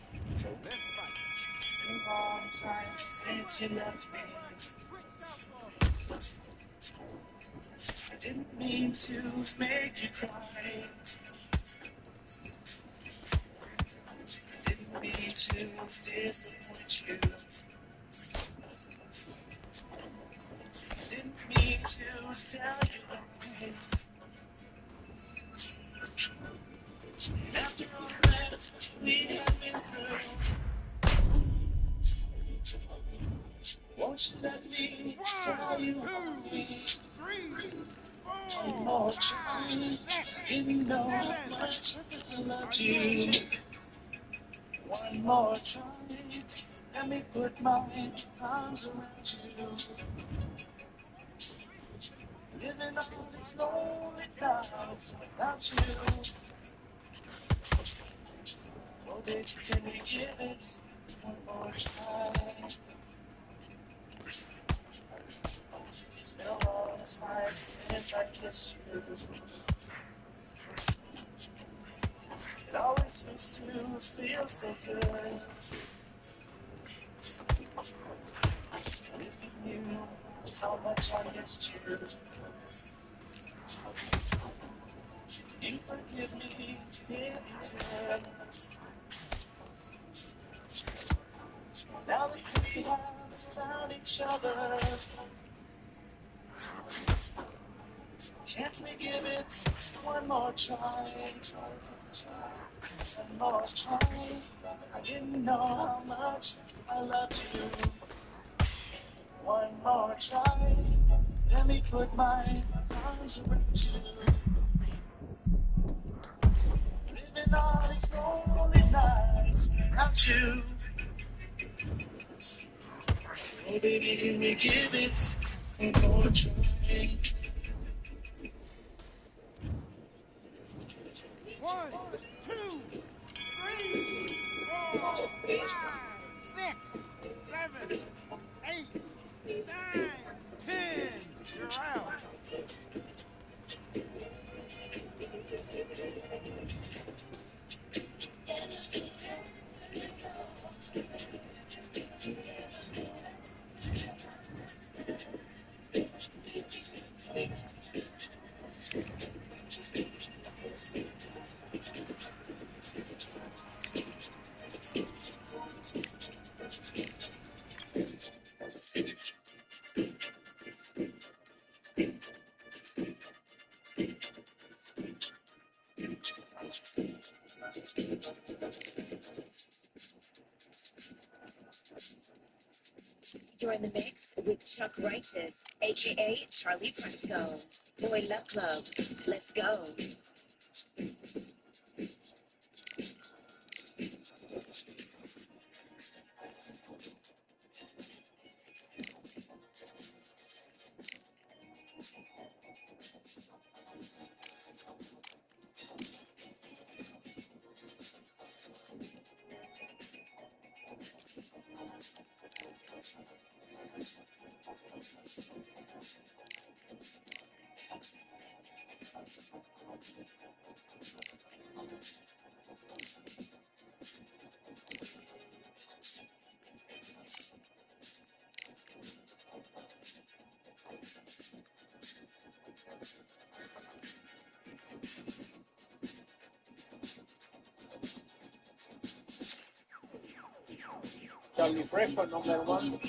Let's fight. Long time since you left me. I didn't mean to make you cry. I didn't mean to disappoint you. I didn't mean to tell you lies. After all that we have been through, won't you let me tell you one more time? You know how much I love you. One more try, let me put my arms around you. Living all these lonely nights without you. Oh, baby, can we give it one more try? It's been a long time since I kissed you. It always used to feel so good. If you knew how much I missed you, you forgive me if you can. Now that we have found each other, can't we give it one more try? One more try. I didn't know how much I loved you. One more try. Let me put my arms around you. all these lonely nights without you. Oh, baby, can we give it one more try? 1, 2, 3, 4, 5, 6, 7, 8, 9, 10. You're out. You're in the mix with Chuck Righteous, aka Charlie Fresco. Boy Love Club. Let's go. Charlie Fresco, number one.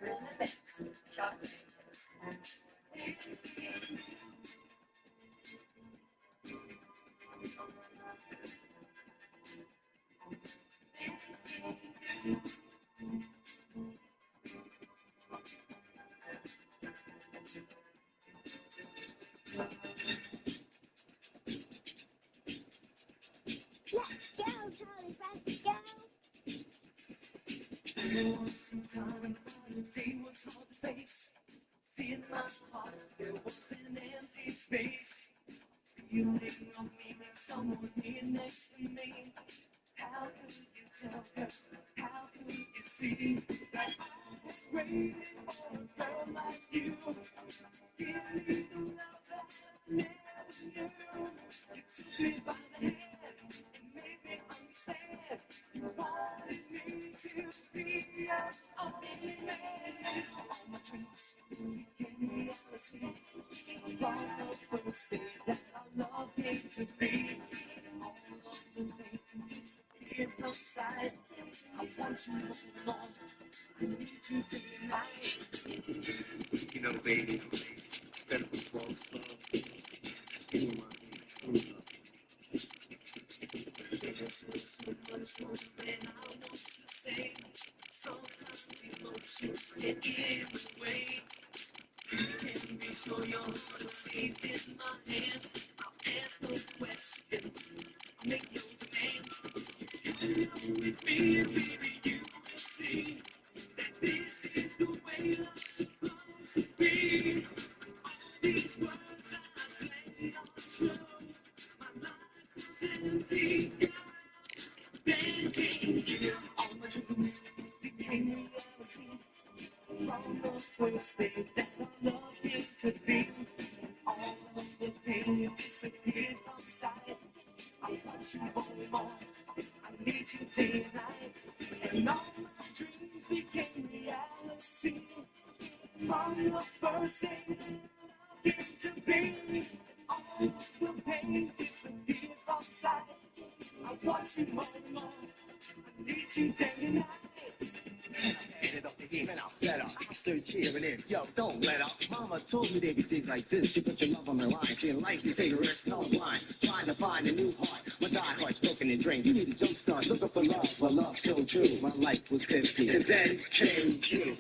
You're in the mix. Chocolate. Let's go, Charlie, let's go. There was some time the day was hard to face. See in my heart there was an empty space. Feeling of needing someone here next to me. How could you tell her? How could you see that I was waiting for a girl like you? Give me the love that I never knew. You took me by the hand and made me understand. You wanted me to be your only man. All my dreams became reality. From the first day that our love came to be. All of the things disappeared from sight. I want you more. I need you day and night. You know, baby, that it was false love. You want me true love. There's so much more than I want to say. Sometimes emotions get in the way. Can't be so young, but it's safe in my hands. I'll ask no questions. I'll make no demands. If you're with me, baby, you will see that this is the way love's supposed to be. All these words I say are true. My life is empty, begging you. All my dreams became reality. From the first day that our love came to be. All of the pain disappeared from sight. I want you more. I need you day and night. And all my dreams became reality. From the first day that our love came to be. All of the pain disappeared from sight. I want you more. I need you day and night. Hand it up to him and I'll let up. I start cheering in. Yo, don't let up. Mama told me there'd be things like this. She put your love on the line. She didn't like me, take a risk, no line. Trying to find a new heart. My die heart's broken and drained. You need a jump start. Looking for love, but love so true. My life was empty. And then came you.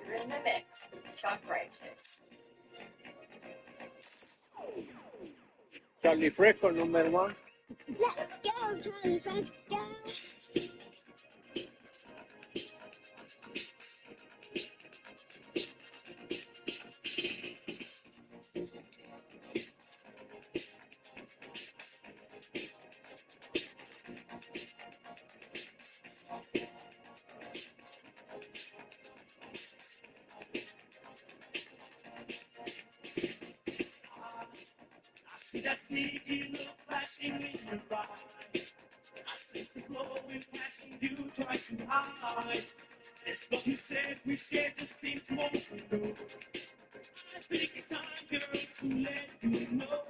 You're in the mix. Chuck Righteous. Charlie Fresco, number one. Let's go, Charlie, let's go. I see that sneaky look flashing in your eyes. I sense the glowing passion you try to hide. It's what you said we shared just seems more true. I think it's time, girl, to let you know